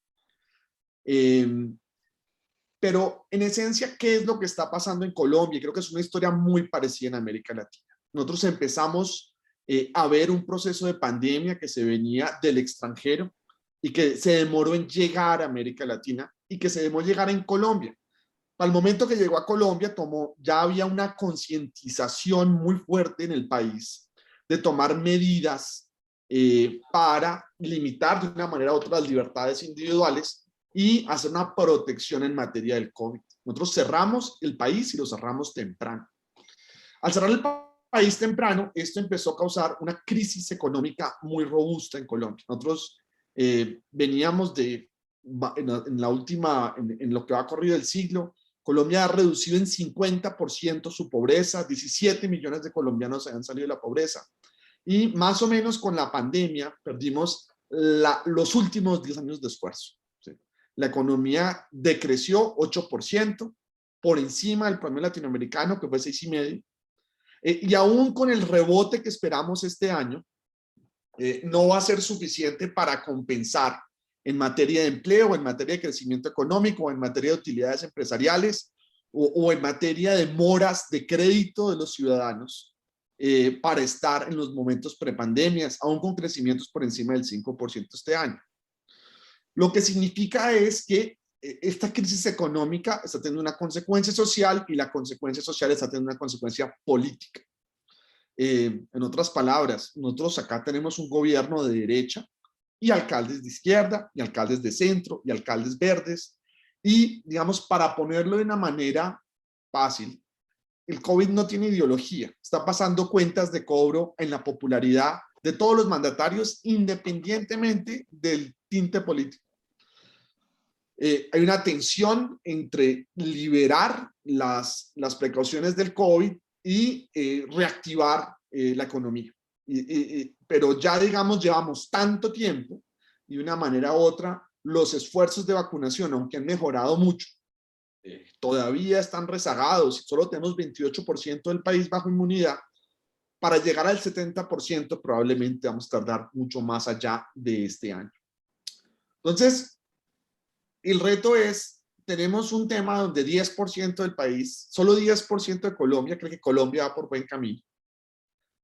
Pero en esencia, ¿qué es lo que está pasando en Colombia? Creo que es una historia muy parecida en América Latina. Nosotros empezamos a ver un proceso de pandemia que se venía del extranjero y que se demoró en llegar a América Latina y que se demoró en llegar en Colombia. Al momento que llegó a Colombia, ya había una concientización muy fuerte en el país de tomar medidas para limitar de una manera u otra las libertades individuales y hacer una protección en materia del COVID. Nosotros cerramos el país y lo cerramos temprano. Al cerrar el país temprano, esto empezó a causar una crisis económica muy robusta en Colombia. Nosotros veníamos en lo que va corrido el siglo, Colombia ha reducido en 50% su pobreza, 17 millones de colombianos se han salido de la pobreza. Y más o menos con la pandemia perdimos los últimos 10 años de esfuerzo. ¿Sí? La economía decreció 8%, por encima del promedio latinoamericano, que fue 6,5%. Y aún con el rebote que esperamos este año, no va a ser suficiente para compensar en materia de empleo, en materia de crecimiento económico, o en materia de utilidades empresariales, o en materia de moras de crédito de los ciudadanos para estar en los momentos prepandemias, aún con crecimientos por encima del 5% este año. Lo que significa es que esta crisis económica está teniendo una consecuencia social y la consecuencia social está teniendo una consecuencia política. En otras palabras, nosotros acá tenemos un gobierno de derecha y alcaldes de izquierda y alcaldes de centro y alcaldes verdes y, digamos, para ponerlo de una manera fácil, el COVID no tiene ideología, está pasando cuentas de cobro en la popularidad de todos los mandatarios independientemente del tinte político. Hay una tensión entre liberar las precauciones del COVID y reactivar la economía. Pero ya, digamos, llevamos tanto tiempo y de una manera u otra, los esfuerzos de vacunación, aunque han mejorado mucho, todavía están rezagados. Solo tenemos 28% del país bajo inmunidad. Para llegar al 70% probablemente vamos a tardar mucho más allá de este año. Entonces, el reto es, tenemos un tema donde 10% del país, solo 10% de Colombia cree que Colombia va por buen camino.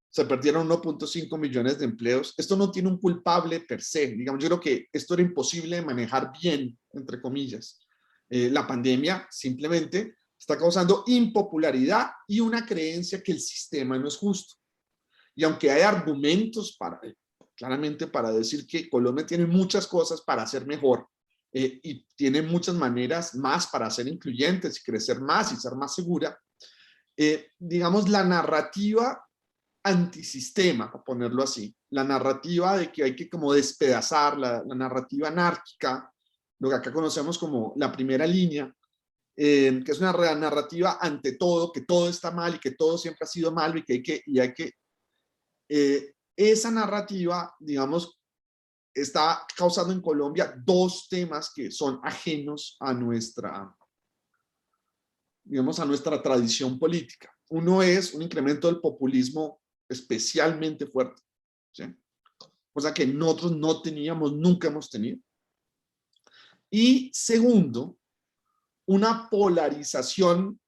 Se perdieron 1.5 millones de empleos. Esto no tiene un culpable per se. Digamos, yo creo que esto era imposible de manejar bien, entre comillas. La pandemia simplemente está causando impopularidad y una creencia que el sistema no es justo. Y aunque hay argumentos claramente para decir que Colombia tiene muchas cosas para hacer mejor, y tiene muchas maneras más para ser incluyentes y crecer más y ser más segura, digamos, la narrativa antisistema, para ponerlo así, la narrativa de que hay que como despedazar, la narrativa anárquica, lo que acá conocemos como la primera línea, que es una narrativa ante todo, que todo está mal y que todo siempre ha sido malo y que hay que esa narrativa, digamos, está causando en Colombia dos temas que son ajenos a nuestra, digamos, a nuestra tradición política. Uno es un incremento del populismo especialmente fuerte. ¿sí? Cosa que nosotros no teníamos, nunca hemos tenido. Y segundo, una polarización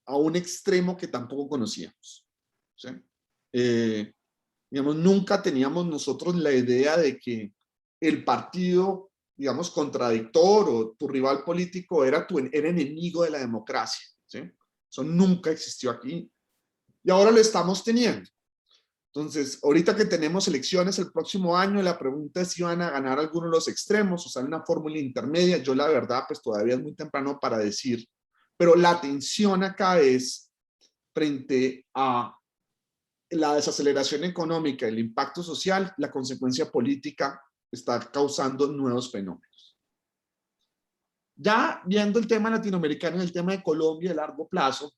a un extremo que tampoco conocíamos, ¿sí? Digamos, nunca teníamos nosotros la idea de que el partido, digamos, contradictor o tu rival político era enemigo de la democracia, ¿sí? Eso nunca existió aquí y ahora lo estamos teniendo. Entonces, ahorita que tenemos elecciones el próximo año, la pregunta es si van a ganar alguno de los extremos o sea, una fórmula intermedia. Yo la verdad, pues todavía es muy temprano para decir, pero la tensión acá es frente a la desaceleración económica, el impacto social, la consecuencia política está causando nuevos fenómenos. Ya viendo el tema latinoamericano y el tema de Colombia a largo plazo,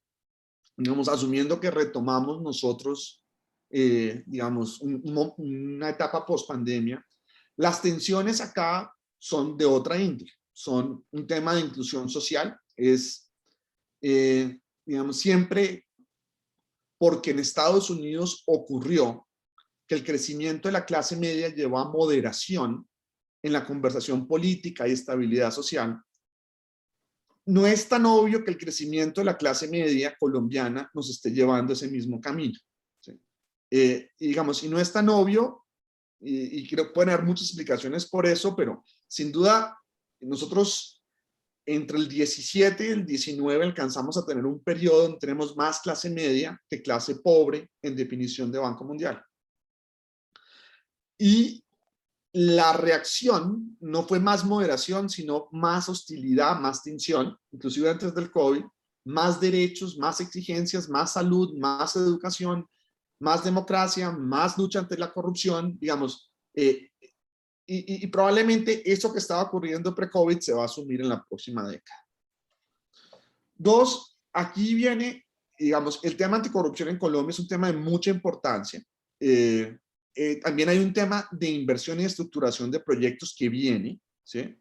digamos, asumiendo que retomamos nosotros, digamos, una etapa post-pandemia, las tensiones acá son de otra índole, son un tema de inclusión social, es, digamos, siempre porque en Estados Unidos ocurrió que el crecimiento de la clase media llevó a moderación en la conversación política y estabilidad social. No es tan obvio que el crecimiento de la clase media colombiana nos esté llevando ese mismo camino, ¿sí? Y digamos, y no es tan obvio, y creo que pueden haber muchas explicaciones por eso, pero sin duda nosotros entre el 17 y el 19 alcanzamos a tener un periodo donde tenemos más clase media que clase pobre en definición de Banco Mundial. Y la reacción no fue más moderación, sino más hostilidad, más tensión, inclusive antes del COVID, más derechos, más exigencias, más salud, más educación, más democracia, más lucha ante la corrupción, digamos, y probablemente eso que estaba ocurriendo pre-COVID se va a asumir en la próxima década. Dos, aquí viene, digamos, el tema anticorrupción en Colombia es un tema de mucha importancia. También hay un tema de inversión y estructuración de proyectos que viene, ¿sí?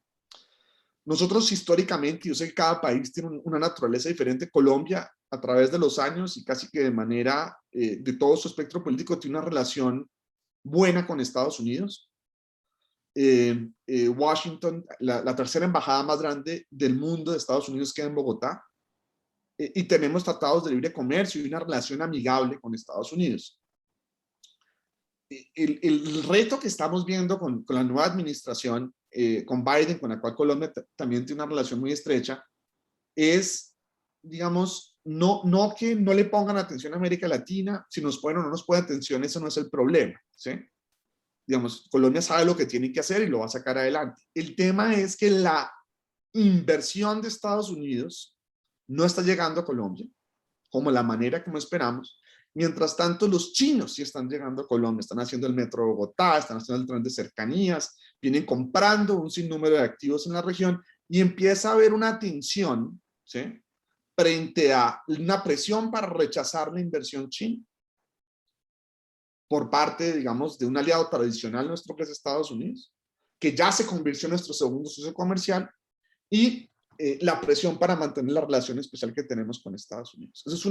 Nosotros históricamente, yo sé que cada país tiene una naturaleza diferente. Colombia, a través de los años y casi que de manera de todo su espectro político, tiene una relación buena con Estados Unidos. Washington, la tercera embajada más grande del mundo de Estados Unidos queda en Bogotá. Y tenemos tratados de libre comercio y una relación amigable con Estados Unidos. El reto que estamos viendo con la nueva administración, con Biden, con la cual Colombia también tiene una relación muy estrecha, es, digamos, no que no le pongan atención a América Latina, si nos ponen o no nos ponen atención, eso no es el problema, ¿sí? Digamos, Colombia sabe lo que tiene que hacer y lo va a sacar adelante. El tema es que la inversión de Estados Unidos no está llegando a Colombia, como la manera como esperamos. Mientras tanto, los chinos sí están llegando a Colombia, están haciendo el metro de Bogotá, están haciendo el tren de cercanías, vienen comprando un sinnúmero de activos en la región y empieza a haber una tensión, ¿sí?, frente a una presión para rechazar la inversión china por parte, digamos, de un aliado tradicional nuestro que es Estados Unidos, que ya se convirtió en nuestro segundo socio comercial, y la presión para mantener la relación especial que tenemos con Estados Unidos. Eso es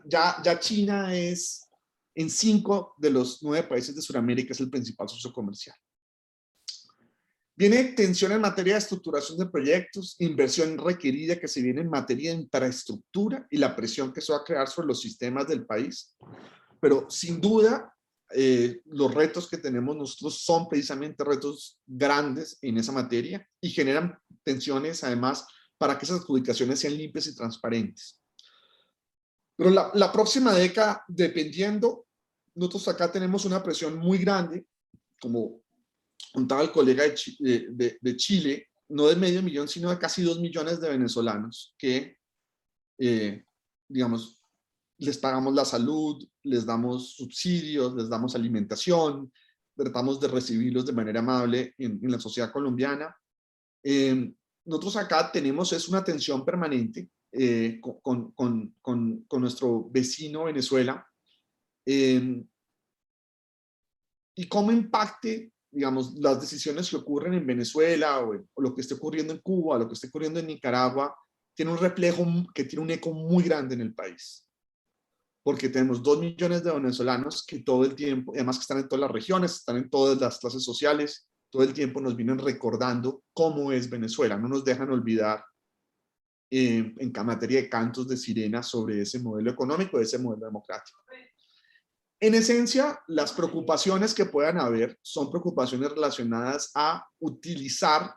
ya China es, en 5 de los 9 países de Sudamérica, es el principal socio comercial. Viene tensión en materia de estructuración de proyectos, inversión requerida que se viene en materia de infraestructura y la presión que eso va a crear sobre los sistemas del país. Pero sin duda, los retos que tenemos nosotros son precisamente retos grandes en esa materia y generan tensiones además para que esas adjudicaciones sean limpias y transparentes. Pero la próxima década, dependiendo, nosotros acá tenemos una presión muy grande, como contaba el colega de Chile, no de medio millón, sino de casi 2 millones de venezolanos que, digamos, les pagamos la salud, les damos subsidios, les damos alimentación, tratamos de recibirlos de manera amable en la sociedad colombiana. Nosotros acá tenemos una tensión permanente con nuestro vecino Venezuela, y cómo impacte, digamos, las decisiones que ocurren en Venezuela o lo que esté ocurriendo en Cuba, lo que esté ocurriendo en Nicaragua, tiene un reflejo que tiene un eco muy grande en el país. porque tenemos 2 millones de venezolanos que todo el tiempo, además que están en todas las regiones, están en todas las clases sociales, todo el tiempo nos vienen recordando cómo es Venezuela, no nos dejan olvidar en materia de cantos de sirena sobre ese modelo económico, ese modelo democrático. En esencia, las preocupaciones que puedan haber son preocupaciones relacionadas a utilizar,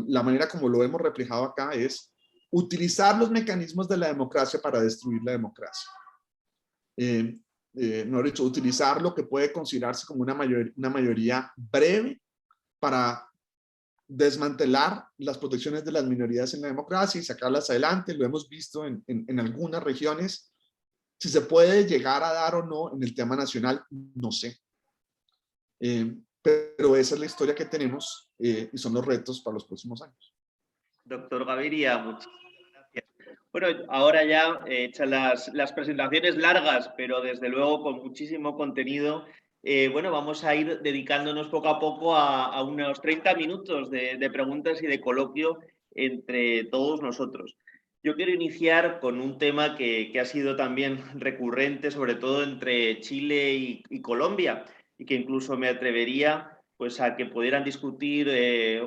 la manera como lo hemos reflejado acá es utilizar los mecanismos de la democracia para destruir la democracia. No he dicho, utilizar lo que puede considerarse como una mayoría breve para desmantelar las protecciones de las minorías en la democracia y sacarlas adelante. Lo hemos visto en algunas regiones. Si se puede llegar a dar o no en el tema nacional, no sé. Pero esa es la historia que tenemos y son los retos para los próximos años. Doctor Gaviria, muchas gracias. Bueno, ahora ya hechas las presentaciones largas, pero desde luego con muchísimo contenido, bueno, vamos a ir dedicándonos poco a poco a unos 30 minutos de preguntas y de coloquio entre todos nosotros. Yo quiero iniciar con un tema que ha sido también recurrente, sobre todo entre Chile y Colombia, y que incluso me atrevería pues, a que pudieran discutir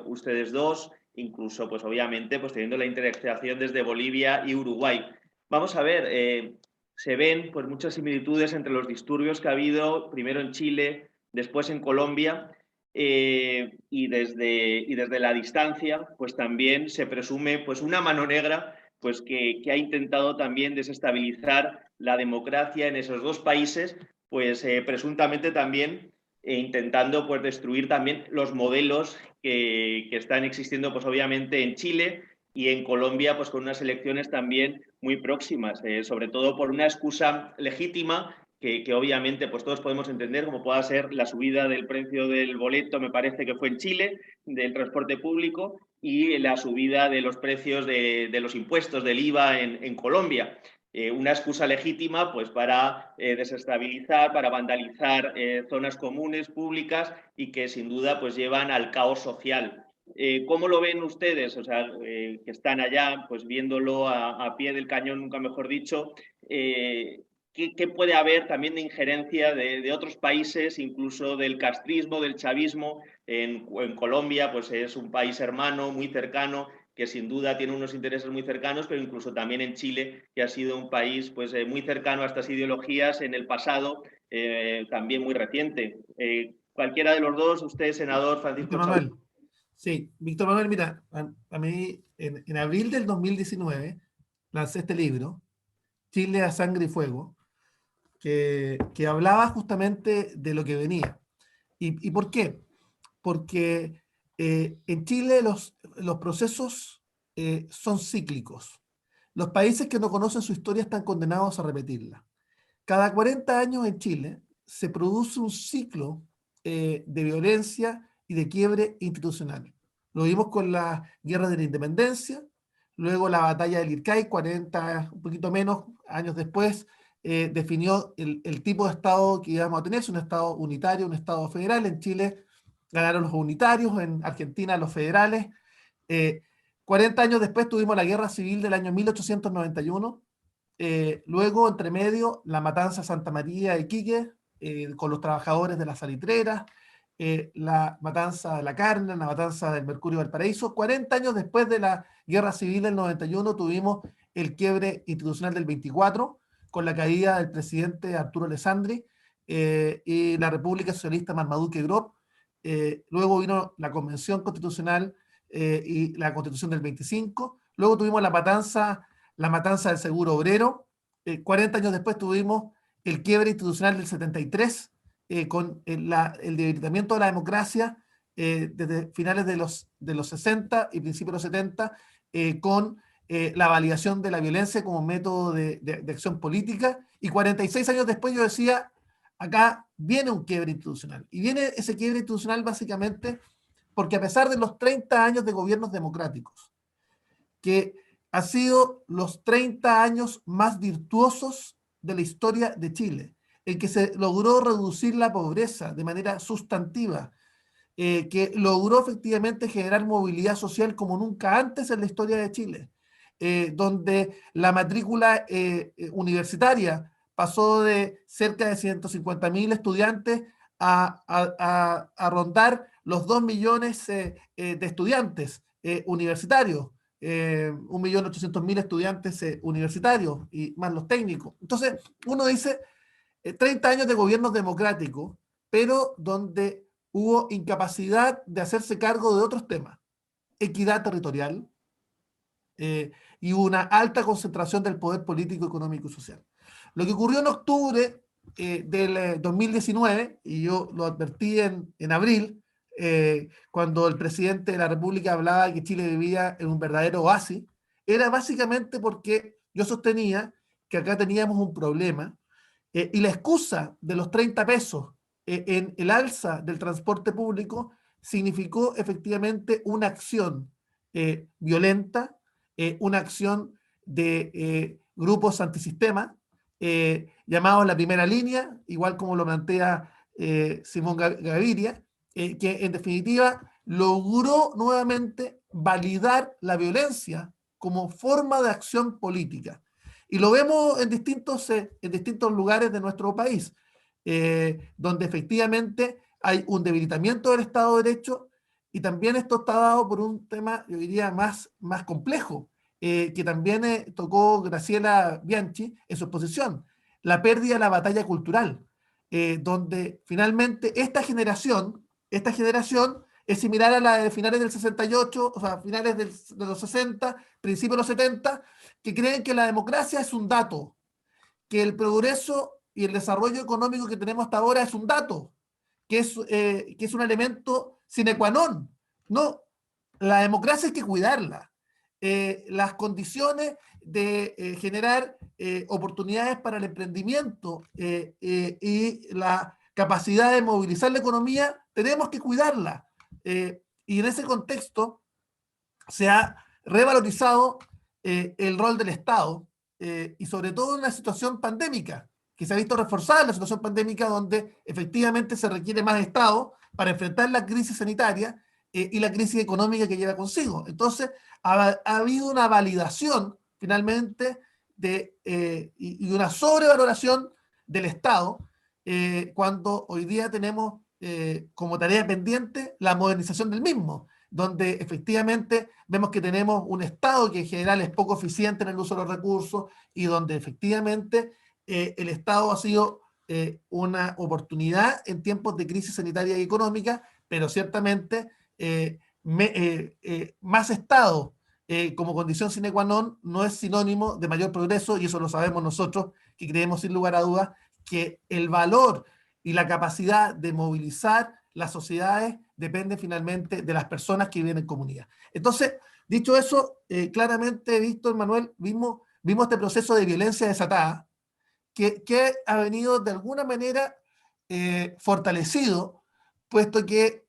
ustedes dos, incluso pues, obviamente pues, teniendo la interacción desde Bolivia y Uruguay. Vamos a ver, se ven pues, muchas similitudes entre los disturbios que ha habido, primero en Chile, después en Colombia, y desde la distancia pues, también se presume pues, una mano negra pues que ha intentado también desestabilizar la democracia en esos dos países, pues presuntamente también intentando pues destruir también los modelos que están existiendo pues obviamente en Chile y en Colombia pues con unas elecciones también muy próximas, sobre todo por una excusa legítima que obviamente pues todos podemos entender, como pueda ser la subida del precio del boleto, me parece que fue en Chile, del transporte público, y la subida de los precios de los impuestos, del IVA en Colombia. Una excusa legítima pues, para desestabilizar, para vandalizar zonas comunes, públicas, y que sin duda pues, llevan al caos social. ¿Cómo lo ven ustedes? O sea, que están allá pues, viéndolo a pie del cañón, nunca mejor dicho. ¿Qué puede haber también de injerencia de otros países, incluso del castrismo, del chavismo? En Colombia pues es un país hermano, muy cercano, que sin duda tiene unos intereses muy cercanos, pero incluso también en Chile, que ha sido un país pues, muy cercano a estas ideologías en el pasado, también muy reciente. Cualquiera de los dos, usted, senador Francisco Víctor Manuel. Sí, Víctor Manuel, mira, a mí en abril del 2019 lancé este libro, Chile a sangre y fuego, que hablaba justamente de lo que venía. ¿Y por qué? Porque en Chile los procesos son cíclicos. Los países que no conocen su historia están condenados a repetirla. Cada 40 años en Chile se produce un ciclo de violencia y de quiebre institucional. Lo vimos con la Guerra de la Independencia, luego la batalla del Ircay, 40, un poquito menos, años después, definió el tipo de Estado que íbamos a tener, un Estado unitario, un Estado federal. En Chile ganaron los unitarios, en Argentina los federales. 40 años después tuvimos la Guerra Civil del año 1891, luego, entre medio, la matanza de Santa María y Iquique, con los trabajadores de las salitreras, la matanza de la carne, la matanza del Mercurio Valparaíso. 40 años después de la Guerra Civil del 91 tuvimos el quiebre institucional del 24, con la caída del presidente Arturo Alessandri y la República Socialista Marmaduke Grop. Luego vino la Convención Constitucional y la Constitución del 25. Luego tuvimos la matanza del Seguro Obrero. 40 años después tuvimos el quiebre institucional del 73, con el debilitamiento de la democracia desde finales de los 60 y principios de los 70, con la validación de la violencia como método de acción política. Y 46 años después yo decía, acá viene un quiebre institucional. Y viene ese quiebre institucional básicamente porque a pesar de los 30 años de gobiernos democráticos, que ha sido los 30 años más virtuosos de la historia de Chile, en que se logró reducir la pobreza de manera sustantiva, que logró efectivamente generar movilidad social como nunca antes en la historia de Chile, donde la matrícula universitaria pasó de cerca de 150.000 estudiantes a rondar los 2 millones de estudiantes universitarios, 1.800.000 estudiantes universitarios y más los técnicos. Entonces, uno dice 30 años de gobiernos democráticos, pero donde hubo incapacidad de hacerse cargo de otros temas, equidad territorial, y una alta concentración del poder político, económico y social. Lo que ocurrió en octubre del 2019, y yo lo advertí en abril, cuando el presidente de la República hablaba que Chile vivía en un verdadero oasis, era básicamente porque yo sostenía que acá teníamos un problema, y la excusa de los 30 pesos en el alza del transporte público significó efectivamente una acción violenta, una acción de grupos antisistema, llamados la primera línea, igual como lo plantea Simón Gaviria, que en definitiva logró nuevamente validar la violencia como forma de acción política. Y lo vemos en distintos lugares de nuestro país, donde efectivamente hay un debilitamiento del Estado de Derecho, y también esto está dado por un tema, yo diría, más complejo, que también tocó Graciela Bianchi en su exposición, la pérdida de la batalla cultural, donde finalmente esta generación es similar a la de finales del 68, o sea, finales de los 60, principios de los 70, que creen que la democracia es un dato, que el progreso y el desarrollo económico que tenemos hasta ahora es un dato, que es un elemento sine qua non. No, la democracia hay que cuidarla. Las condiciones de generar oportunidades para el emprendimiento y la capacidad de movilizar la economía, tenemos que cuidarla. Y en ese contexto se ha revalorizado el rol del Estado, y sobre todo en una situación pandémica, que se ha visto reforzada en la situación pandémica, donde efectivamente se requiere más Estado para enfrentar la crisis sanitaria y la crisis económica que lleva consigo. Entonces, ha habido una validación, finalmente, y una sobrevaloración del Estado, cuando hoy día tenemos como tarea pendiente la modernización del mismo, donde efectivamente vemos que tenemos un Estado que en general es poco eficiente en el uso de los recursos, y donde efectivamente el Estado ha sido una oportunidad en tiempos de crisis sanitaria y económica, pero ciertamente más Estado como condición sine qua non no es sinónimo de mayor progreso, y eso lo sabemos nosotros, que creemos sin lugar a dudas que el valor y la capacidad de movilizar las sociedades depende finalmente de las personas que viven en comunidad. Entonces, dicho eso, claramente, Víctor, Manuel, vimos este proceso de violencia desatada que ha venido de alguna manera fortalecido, puesto que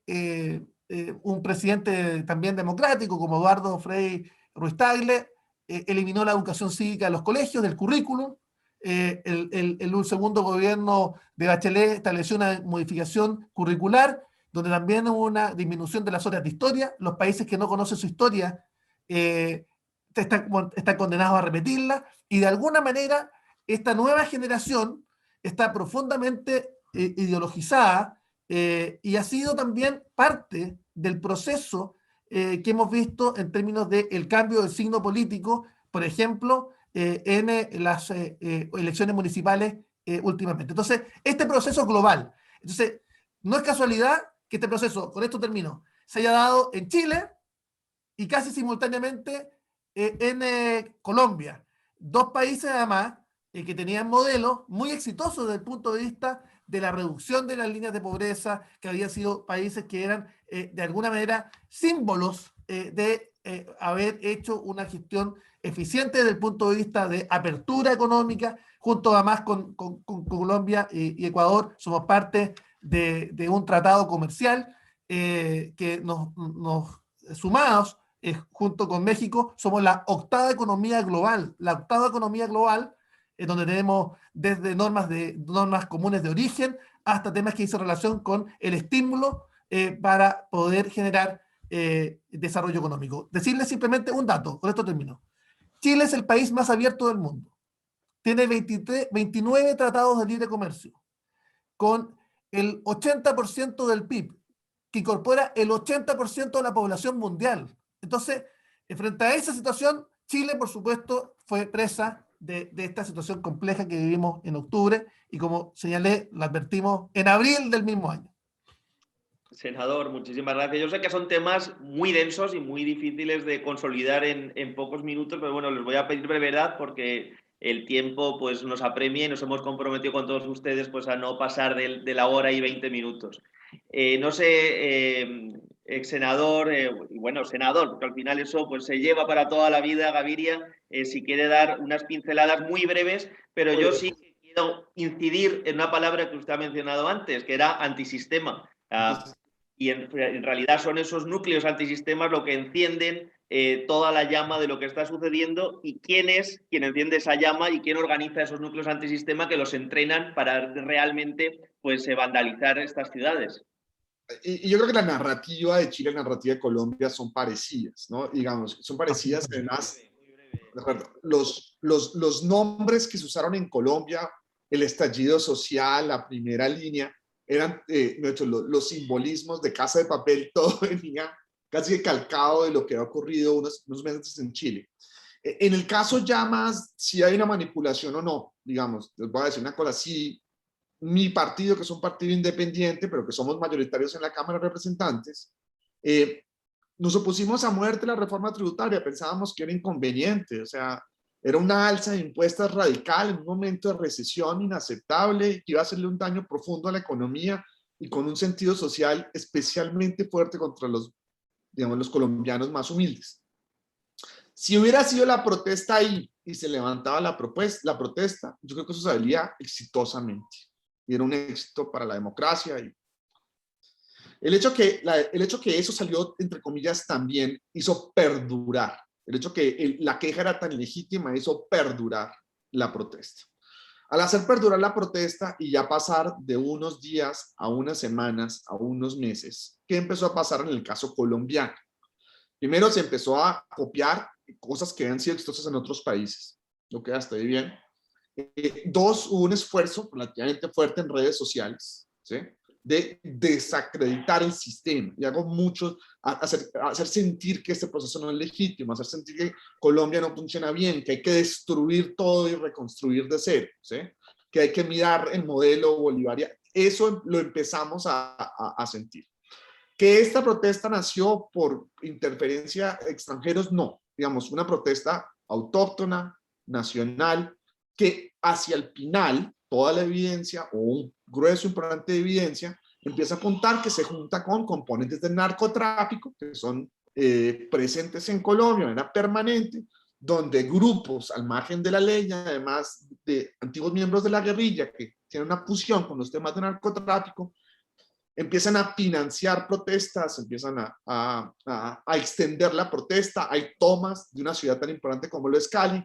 un presidente también democrático como Eduardo Frei Ruiz-Tagle eliminó la educación cívica de los colegios, del currículum. El segundo gobierno de Bachelet estableció una modificación curricular, donde también hubo una disminución de las horas de historia. Los países que no conocen su historia están condenados a repetirla, y de alguna manera esta nueva generación está profundamente ideologizada, y ha sido también parte del proceso que hemos visto en términos del cambio del signo político, por ejemplo, en las elecciones municipales últimamente. Entonces, este proceso es global. Entonces, no es casualidad que este proceso, con esto termino, se haya dado en Chile y casi simultáneamente en Colombia. Dos países, además, que tenían modelos muy exitosos desde el punto de vista de la reducción de las líneas de pobreza, que habían sido países que eran, de alguna manera, símbolos de haber hecho una gestión eficiente desde el punto de vista de apertura económica, junto además con Colombia y Ecuador. Somos parte de un tratado comercial que nos sumados junto con México, somos la octava economía global, donde tenemos desde normas comunes de origen hasta temas que dicen relación con el estímulo para poder generar desarrollo económico. Decirles simplemente un dato, con esto termino. Chile es el país más abierto del mundo. tiene 29 tratados de libre comercio, con el 80% del PIB, que incorpora el 80% de la población mundial. Entonces, frente a esa situación, Chile, por supuesto, fue presa de esta situación compleja que vivimos en octubre y, como señalé, la advertimos en abril del mismo año. Senador, muchísimas gracias. Yo sé que son temas muy densos y muy difíciles de consolidar en pocos minutos, pero bueno, les voy a pedir brevedad porque el tiempo pues, nos apremia y nos hemos comprometido con todos ustedes pues, a no pasar de la hora y 20 minutos. No sé, ex senador, y bueno, senador, porque al final eso pues, se lleva para toda la vida, Gaviria, si quiere dar unas pinceladas muy breves, pero yo sí quiero incidir en una palabra que usted ha mencionado antes, que era antisistema. Y en realidad son esos núcleos antisistemas lo que encienden toda la llama de lo que está sucediendo y quién es quien enciende esa llama y quién organiza esos núcleos antisistema que los entrenan para realmente pues, vandalizar estas ciudades. Y yo creo que la narrativa de Chile y la narrativa de Colombia son parecidas, ¿no? Digamos, son parecidas, además, de acuerdo, los nombres que se usaron en Colombia, el estallido social, la primera línea, eran los simbolismos de Casa de Papel, todo venía casi calcado de lo que ha ocurrido unos meses en Chile. En el caso ya más, si hay una manipulación o no, digamos, les voy a decir una cosa, sí, mi partido, que es un partido independiente, pero que somos mayoritarios en la Cámara de Representantes, nos opusimos a muerte a la reforma tributaria, pensábamos que era inconveniente, o sea, era una alza de impuestos radical en un momento de recesión inaceptable, que iba a hacerle un daño profundo a la economía y con un sentido social especialmente fuerte contra los, digamos, los colombianos más humildes. Si hubiera sido la protesta ahí y se levantaba la protesta, yo creo que eso saldría exitosamente. Y era un éxito para la democracia. Y el hecho que eso salió, entre comillas, también hizo perdurar. El hecho que la queja era tan legítima hizo perdurar la protesta. Al hacer perdurar la protesta y ya pasar de unos días a unas semanas, a unos meses, ¿qué empezó a pasar en el caso colombiano? Primero se empezó a copiar cosas que habían sido exitosas en otros países. Lo que hasta ahí bien. Dos, hubo un esfuerzo relativamente fuerte en redes sociales, ¿sí?, de desacreditar el sistema y hago mucho, hacer sentir que este proceso no es legítimo, hacer sentir que Colombia no funciona bien, que hay que destruir todo y reconstruir de cero, ¿sí?, que hay que mirar el modelo bolivariano. Eso lo empezamos a sentir. Que esta protesta nació por interferencia de extranjeros, no, digamos, una protesta autóctona, nacional, que hacia el final, toda la evidencia, o un grueso importante de evidencia, empieza a apuntar que se junta con componentes del narcotráfico, que son presentes en Colombia de manera permanente, donde grupos al margen de la ley, además de antiguos miembros de la guerrilla, que tienen una fusión con los temas de narcotráfico, empiezan a financiar protestas, empiezan a extender la protesta, hay tomas de una ciudad tan importante como lo es Cali.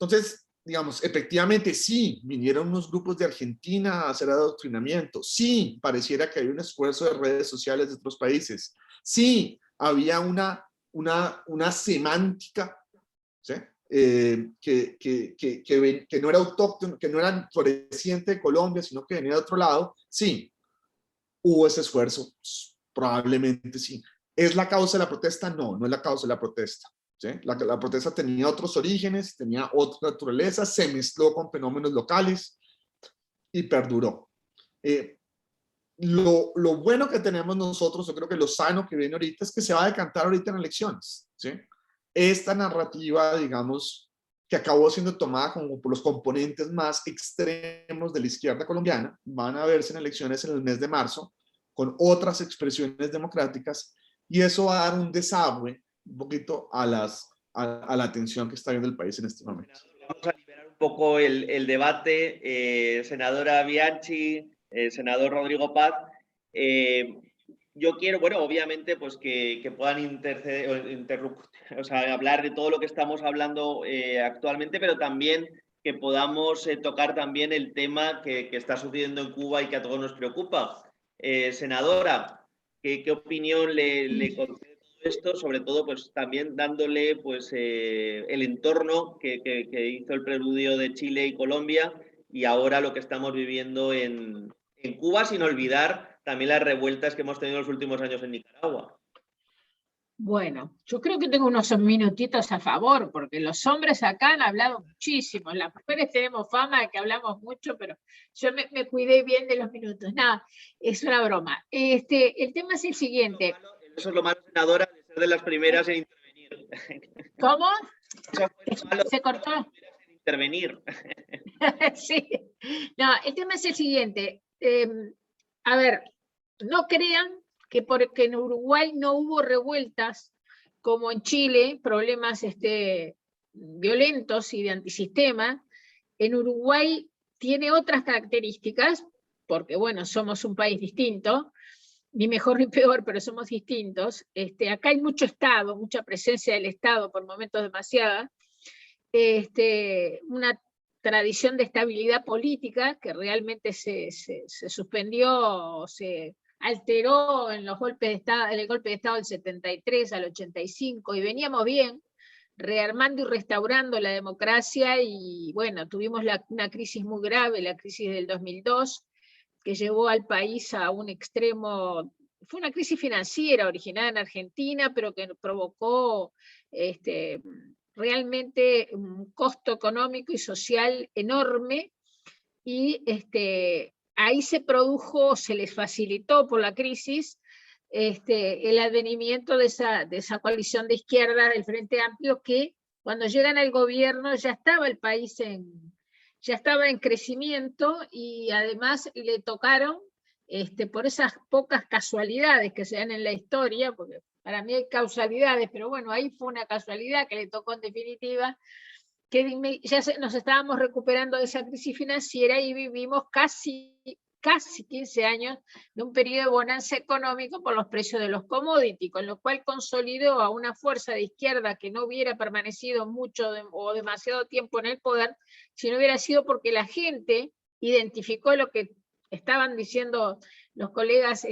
Entonces, digamos, efectivamente sí, vinieron unos grupos de Argentina a hacer adoctrinamiento, sí, pareciera que hay un esfuerzo de redes sociales de otros países, sí, había una semántica, ¿sí?, que no era autóctono, que no era floreciente de Colombia, sino que venía de otro lado, sí, hubo ese esfuerzo, probablemente sí. ¿Es la causa de la protesta? No, no es la causa de la protesta. ¿Sí? La protesta tenía otros orígenes, tenía otra naturaleza, se mezcló con fenómenos locales y perduró. Lo bueno que tenemos nosotros, yo creo que lo sano que viene ahorita es que se va a decantar ahorita en elecciones, ¿sí? Esta narrativa, digamos, que acabó siendo tomada como por los componentes más extremos de la izquierda colombiana, van a verse en elecciones en el mes de marzo con otras expresiones democráticas y eso va a dar un desagüe un poquito a la atención que está viendo el país en este momento. Vamos a liberar un poco el debate, senadora Bianchi, senador Rodrigo Paz. Yo quiero, bueno, obviamente, pues que puedan hablar de todo lo que estamos hablando actualmente, pero también que podamos tocar también el tema que está sucediendo en Cuba y que a todos nos preocupa. Senadora, ¿qué opinión le concede esto, sobre todo, pues también dándole pues, el entorno que hizo el preludio de Chile y Colombia, y ahora lo que estamos viviendo en Cuba, sin olvidar también las revueltas que hemos tenido en los últimos años en Nicaragua. Bueno, yo creo que tengo unos minutitos a favor, porque los hombres acá han hablado muchísimo, las mujeres tenemos fama de que hablamos mucho, pero yo me cuidé bien de los minutos. Nada, es una broma. El tema es el siguiente. Eso es lo malo, senadora, de ser de las primeras en intervenir. ¿Cómo? Eso fue lo malo, ¿Se cortó? en intervenir. Sí. No, el tema es el siguiente. A ver, no crean que porque en Uruguay no hubo revueltas como en Chile, problemas violentos y de antisistema, en Uruguay tiene otras características, porque bueno, somos un país distinto, ni mejor ni peor, pero somos distintos. Acá hay mucho Estado, mucha presencia del Estado, por momentos demasiada, una tradición de estabilidad política que realmente se suspendió, se alteró en los golpes de Estado, en el golpe de Estado del 73 al 85, y veníamos bien, rearmando y restaurando la democracia, y bueno, tuvimos una crisis muy grave, la crisis del 2002, que llevó al país a un extremo. Fue una crisis financiera originada en Argentina, pero que provocó realmente un costo económico y social enorme, y ahí se produjo, se les facilitó por la crisis el advenimiento de esa coalición de izquierda del Frente Amplio, que cuando llegan al gobierno ya estaba el país ya estaba en crecimiento, y además le tocaron, por esas pocas casualidades que se dan en la historia, porque para mí hay causalidades, pero bueno, ahí fue una casualidad que le tocó en definitiva, que ya nos estábamos recuperando de esa crisis financiera, y vivimos casi 15 años de un periodo de bonanza económico por los precios de los commodities, con lo cual consolidó a una fuerza de izquierda que no hubiera permanecido mucho o demasiado tiempo en el poder, si no hubiera sido porque la gente identificó lo que estaban diciendo los colegas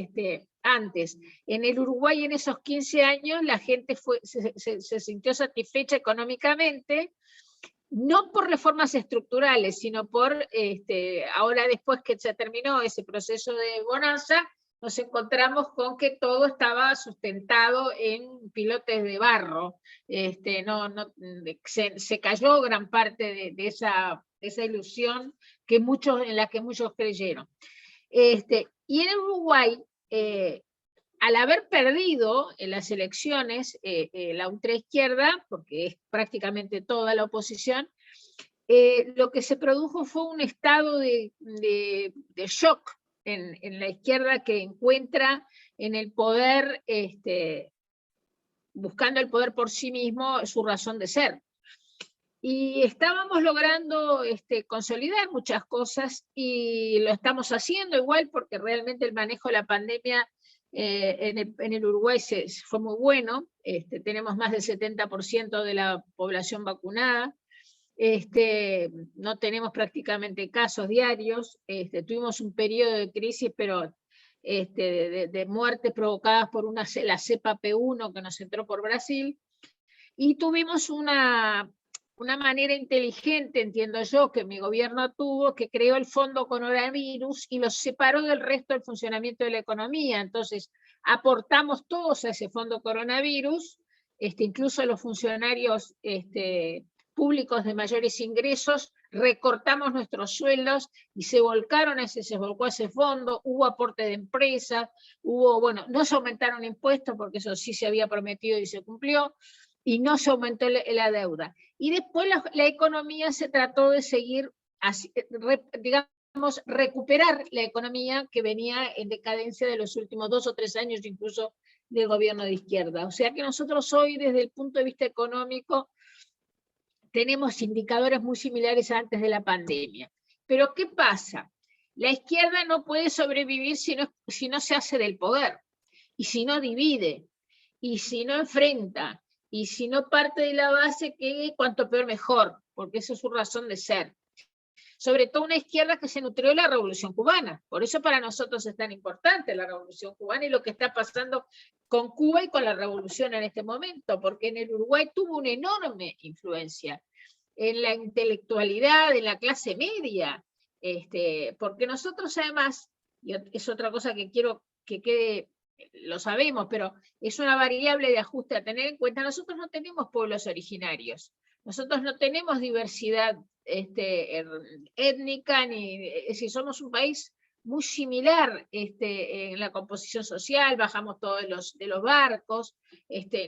antes. En el Uruguay, en esos 15 años, la gente se sintió satisfecha económicamente, no por reformas estructurales, sino por, ahora después que se terminó ese proceso de bonanza, nos encontramos con que todo estaba sustentado en pilotes de barro. Se cayó gran parte de esa ilusión en la que muchos creyeron. Y en Uruguay, al haber perdido en las elecciones la ultraizquierda, porque es prácticamente toda la oposición, lo que se produjo fue un estado de shock en la izquierda, que encuentra en el poder, buscando el poder por sí mismo, su razón de ser. Y estábamos logrando consolidar muchas cosas, y lo estamos haciendo igual, porque realmente el manejo de la pandemia en el Uruguay fue muy bueno. Tenemos más del 70% de la población vacunada, no tenemos prácticamente casos diarios, tuvimos un periodo de crisis, pero de muertes provocadas por la cepa P1 que nos entró por Brasil, y tuvimos una manera inteligente, entiendo yo, que mi gobierno tuvo, que creó el fondo coronavirus y los separó del resto del funcionamiento de la economía. Entonces, aportamos todos a ese fondo coronavirus, incluso los funcionarios públicos de mayores ingresos, recortamos nuestros sueldos y se volcó a ese fondo, hubo aporte de empresas, no se aumentaron impuestos, porque eso sí se había prometido y se cumplió, y no se aumentó la deuda. Y después la economía se trató de seguir, recuperar la economía que venía en decadencia de los últimos 2 o 3 años, incluso del gobierno de izquierda. O sea que nosotros hoy, desde el punto de vista económico, tenemos indicadores muy similares a antes de la pandemia. Pero ¿qué pasa? La izquierda no puede sobrevivir si no se hace del poder, y si no divide, y si no enfrenta, y si no parte de la base que cuanto peor mejor, porque esa es su razón de ser. Sobre todo una izquierda que se nutrió de la Revolución Cubana. Por eso para nosotros es tan importante la Revolución Cubana y lo que está pasando con Cuba y con la revolución en este momento, porque en el Uruguay tuvo una enorme influencia en la intelectualidad, en la clase media, porque nosotros además, y es otra cosa que quiero que quede, lo sabemos, pero es una variable de ajuste a tener en cuenta, nosotros no tenemos pueblos originarios, nosotros no tenemos diversidad étnica, es decir, somos un país muy similar en la composición social, bajamos todos de los barcos,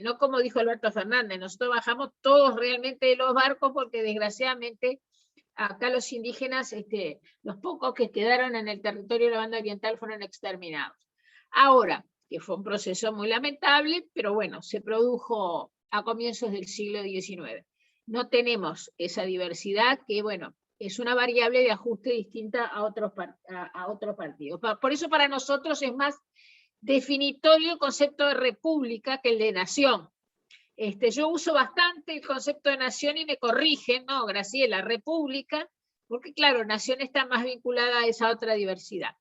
no como dijo Alberto Fernández, nosotros bajamos todos realmente de los barcos porque desgraciadamente acá los indígenas, los pocos que quedaron en el territorio de la banda oriental fueron exterminados. Ahora, que fue un proceso muy lamentable, pero bueno, se produjo a comienzos del siglo XIX. No tenemos esa diversidad que, bueno, es una variable de ajuste distinta a otros partidos. Por eso para nosotros es más definitorio el concepto de república que el de nación. Yo uso bastante el concepto de nación y me corrigen, no, Graciela, república, porque claro, nación está más vinculada a esa otra diversidad.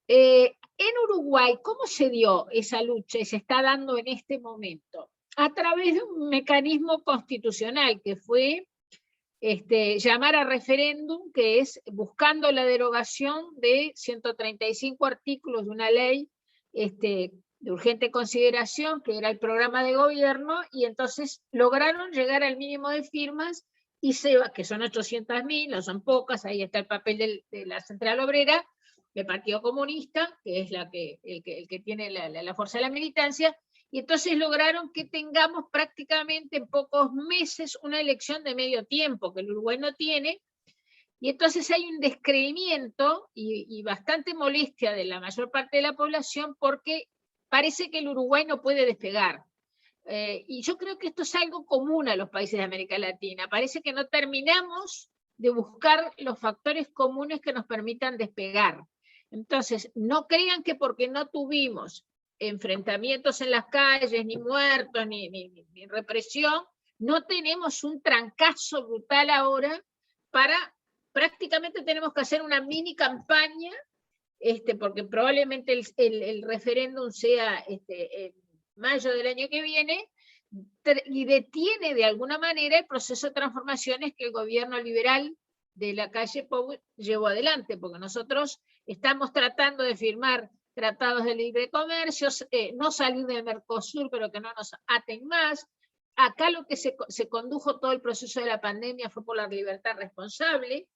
En Uruguay, ¿cómo se dio esa lucha y se está dando en este momento? A través de un mecanismo constitucional que fue llamar a referéndum, que es buscando la derogación de 135 artículos de una ley de urgente consideración, que era el programa de gobierno, y entonces lograron llegar al mínimo de firmas, y que son 800.000, no son pocas, ahí está el papel de la Central Obrera, del Partido Comunista, que es el que tiene la fuerza de la militancia, y entonces lograron que tengamos prácticamente en pocos meses una elección de medio tiempo, que el Uruguay no tiene, y entonces hay un descreimiento y bastante molestia de la mayor parte de la población porque parece que el Uruguay no puede despegar. Y yo creo que esto es algo común a los países de América Latina. Parece que no terminamos de buscar los factores comunes que nos permitan despegar. Entonces, no crean que porque no tuvimos enfrentamientos en las calles, ni muertos, ni represión, no tenemos un trancazo brutal ahora prácticamente tenemos que hacer una mini campaña, porque probablemente el referéndum sea en mayo del año que viene, y detiene de alguna manera el proceso de transformaciones que el gobierno liberal de la calle Pou llevó adelante, porque nosotros estamos tratando de firmar tratados de libre comercio, no salir del Mercosur, pero que no nos aten más. Acá lo que se condujo todo el proceso de la pandemia fue por la libertad responsable,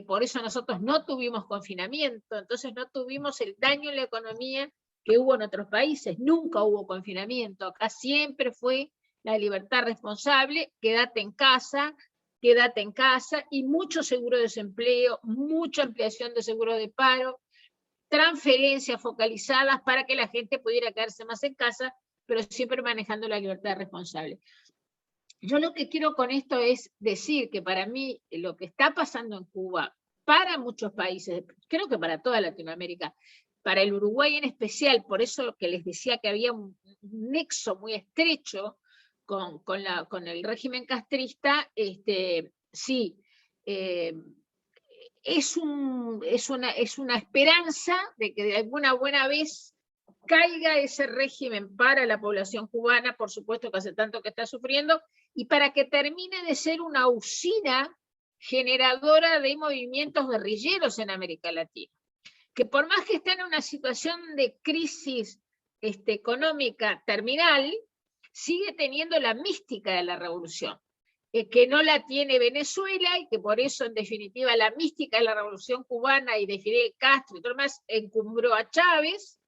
por eso nosotros no tuvimos confinamiento, entonces no tuvimos el daño en la economía que hubo en otros países, nunca hubo confinamiento, acá siempre fue la libertad responsable, quédate en casa, y mucho seguro de desempleo, mucha ampliación de seguro de paro, transferencias focalizadas para que la gente pudiera quedarse más en casa, pero siempre manejando la libertad responsable. Yo lo que quiero con esto es decir que para mí lo que está pasando en Cuba, para muchos países, creo que para toda Latinoamérica, para el Uruguay en especial, por eso que les decía que había un nexo muy estrecho con el régimen castrista, sí, es una esperanza de que de alguna buena vez caiga ese régimen para la población cubana, por supuesto que hace tanto que está sufriendo, y para que termine de ser una usina generadora de movimientos guerrilleros en América Latina, que por más que esté en una situación de crisis económica terminal, sigue teniendo la mística de la revolución, que no la tiene Venezuela, y que por eso en definitiva la mística de la revolución cubana y de Fidel Castro y todo más encumbró a Chávez.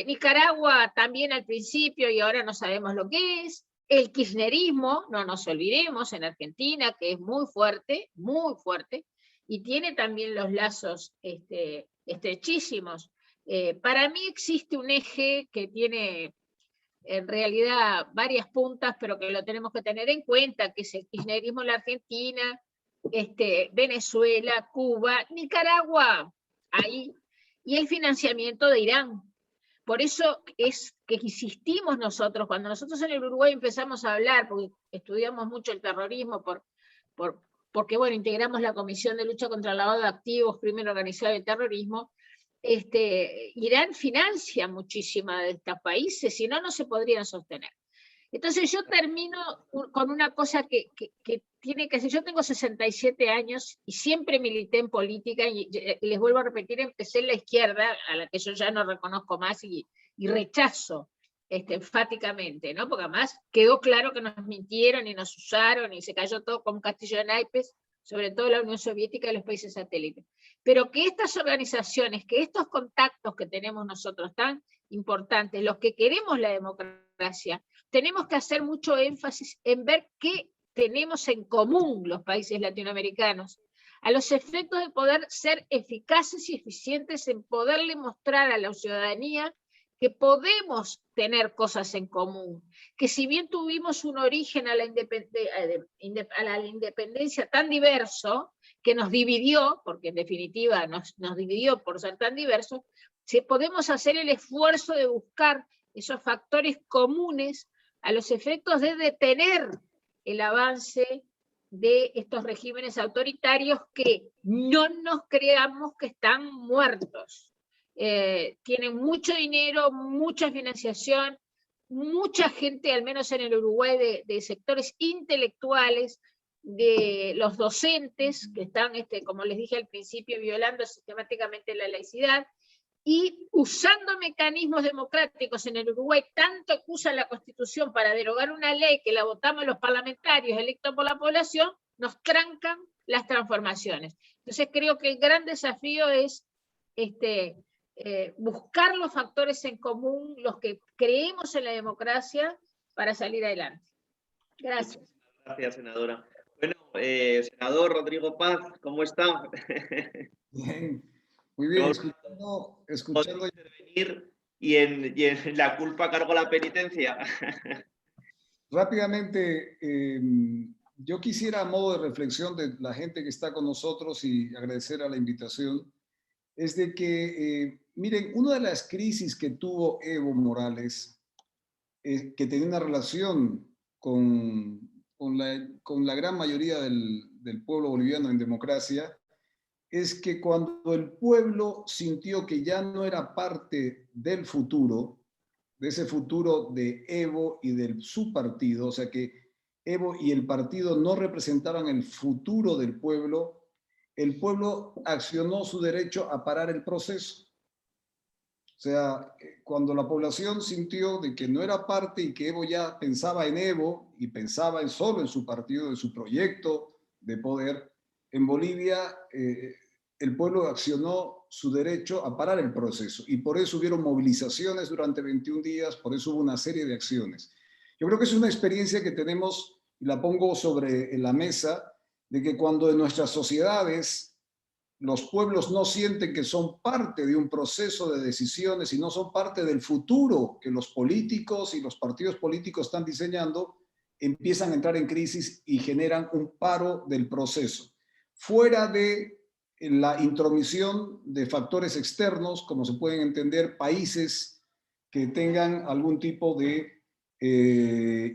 Nicaragua también al principio y ahora no sabemos lo que es. El kirchnerismo, no nos olvidemos, en Argentina, que es muy fuerte, y tiene también los lazos estrechísimos. Para mí existe un eje que tiene en realidad varias puntas, pero que lo tenemos que tener en cuenta, que es el kirchnerismo en la Argentina, Venezuela, Cuba, Nicaragua, ahí, y el financiamiento de Irán. Por eso es que insistimos nosotros, cuando nosotros en el Uruguay empezamos a hablar, porque estudiamos mucho el terrorismo, porque bueno, integramos la Comisión de Lucha contra el Lavado de Activos, Crimen Organizado y el Terrorismo, Irán financia muchísimas de estos países, si no, no se podrían sostener. Entonces yo termino con una cosa que tiene que ser, yo tengo 67 años y siempre milité en política y les vuelvo a repetir, empecé en la izquierda, a la que yo ya no reconozco más y rechazo enfáticamente, ¿no? Porque además quedó claro que nos mintieron y nos usaron y se cayó todo como un castillo de naipes, sobre todo la Unión Soviética y los países satélites. Pero que estas organizaciones, que estos contactos que tenemos nosotros tan importantes, los que queremos la democracia, tenemos que hacer mucho énfasis en ver qué tenemos en común los países latinoamericanos, a los efectos de poder ser eficaces y eficientes en poderle mostrar a la ciudadanía que podemos tener cosas en común, que si bien tuvimos un origen a la independencia tan diverso, que nos dividió, porque en definitiva nos dividió por ser tan diversos, si podemos hacer el esfuerzo de buscar esos factores comunes a los efectos de detener el avance de estos regímenes autoritarios que no nos creamos que están muertos. Tienen mucho dinero, mucha financiación, mucha gente, al menos en el Uruguay, de sectores intelectuales, de los docentes, que están, como les dije al principio, violando sistemáticamente la laicidad, y usando mecanismos democráticos en el Uruguay, tanto que usan la Constitución para derogar una ley que la votamos los parlamentarios electos por la población, nos trancan las transformaciones. Entonces creo que el gran desafío es buscar los factores en común, los que creemos en la democracia, para salir adelante. Gracias. Gracias, senadora. Bueno, senador Rodrigo Paz, ¿cómo está? Bien, muy bien, escuchando intervenir y en la culpa cargo la penitencia. Rápidamente, yo quisiera, a modo de reflexión de la gente que está con nosotros y agradecer a la invitación, es de que, miren, una de las crisis que tuvo Evo Morales, que tenía una relación con la gran mayoría del pueblo boliviano en democracia, es que cuando el pueblo sintió que ya no era parte del futuro, de ese futuro de Evo y de su partido, o sea que Evo y el partido no representaban el futuro del pueblo, el pueblo accionó su derecho a parar el proceso. O sea, cuando la población sintió de que no era parte y que Evo ya pensaba en Evo y pensaba solo en su partido, en su proyecto de poder, en Bolivia el pueblo accionó su derecho a parar el proceso y por eso hubieron movilizaciones durante 21 días, por eso hubo una serie de acciones. Yo creo que es una experiencia que tenemos, y la pongo sobre la mesa, de que cuando en nuestras sociedades los pueblos no sienten que son parte de un proceso de decisiones y no son parte del futuro que los políticos y los partidos políticos están diseñando, empiezan a entrar en crisis y generan un paro del proceso. Fuera de la intromisión de factores externos, como se pueden entender, países que tengan algún tipo de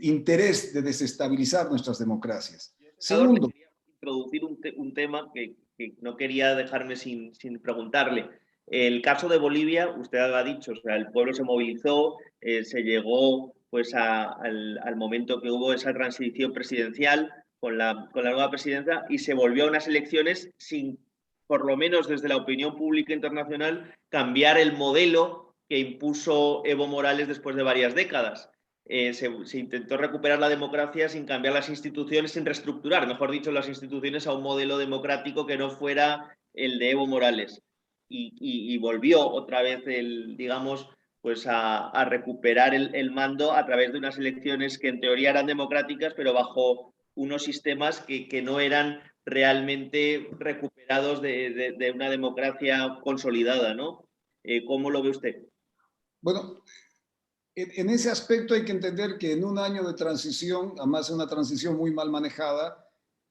interés de desestabilizar nuestras democracias. Segundo, quería introducir un tema que no quería dejarme sin preguntarle. El caso de Bolivia, usted ha dicho, o sea, el pueblo se movilizó, se llegó pues al momento que hubo esa transición presidencial con la nueva presidencia y se volvió a unas elecciones sin, por lo menos desde la opinión pública internacional, cambiar el modelo que impuso Evo Morales después de varias décadas. Se intentó recuperar la democracia sin cambiar las instituciones, sin reestructurar, mejor dicho, las instituciones a un modelo democrático que no fuera el de Evo Morales. Y volvió otra vez, digamos, pues a recuperar el mando a través de unas elecciones que en teoría eran democráticas, pero bajo unos sistemas que no eran realmente recuperados de una democracia consolidada, ¿no? ¿Cómo lo ve usted? Bueno, en ese aspecto hay que entender que en un año de transición, además una transición muy mal manejada,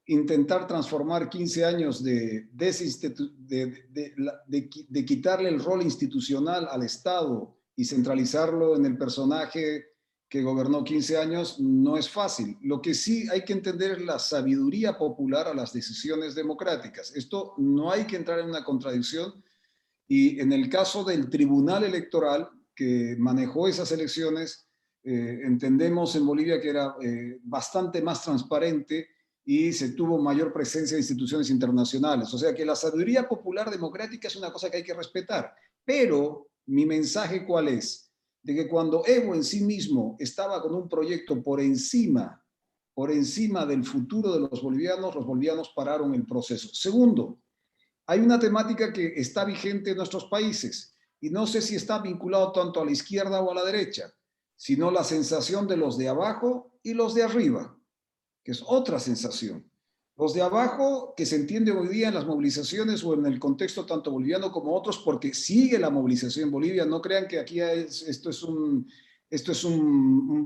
intentar transformar 15 años de quitarle el rol institucional al Estado y centralizarlo en el personaje que gobernó 15 años no es fácil. Lo que sí hay que entender es la sabiduría popular a las decisiones democráticas. Esto no hay que entrar en una contradicción. Y en el caso del Tribunal Electoral que manejó esas elecciones, entendemos en Bolivia que era bastante más transparente y se tuvo mayor presencia de instituciones internacionales. O sea que la sabiduría popular democrática es una cosa que hay que respetar. Pero mi mensaje, ¿cuál es? De que cuando Evo en sí mismo estaba con un proyecto por encima del futuro de los bolivianos pararon el proceso. Segundo, hay una temática que está vigente en nuestros países y no sé si está vinculado tanto a la izquierda o a la derecha, sino la sensación de los de abajo y los de arriba, que es otra sensación. Los de abajo, que se entienden hoy día en las movilizaciones o en el contexto tanto boliviano como otros, porque sigue la movilización en Bolivia, no crean que aquí esto es un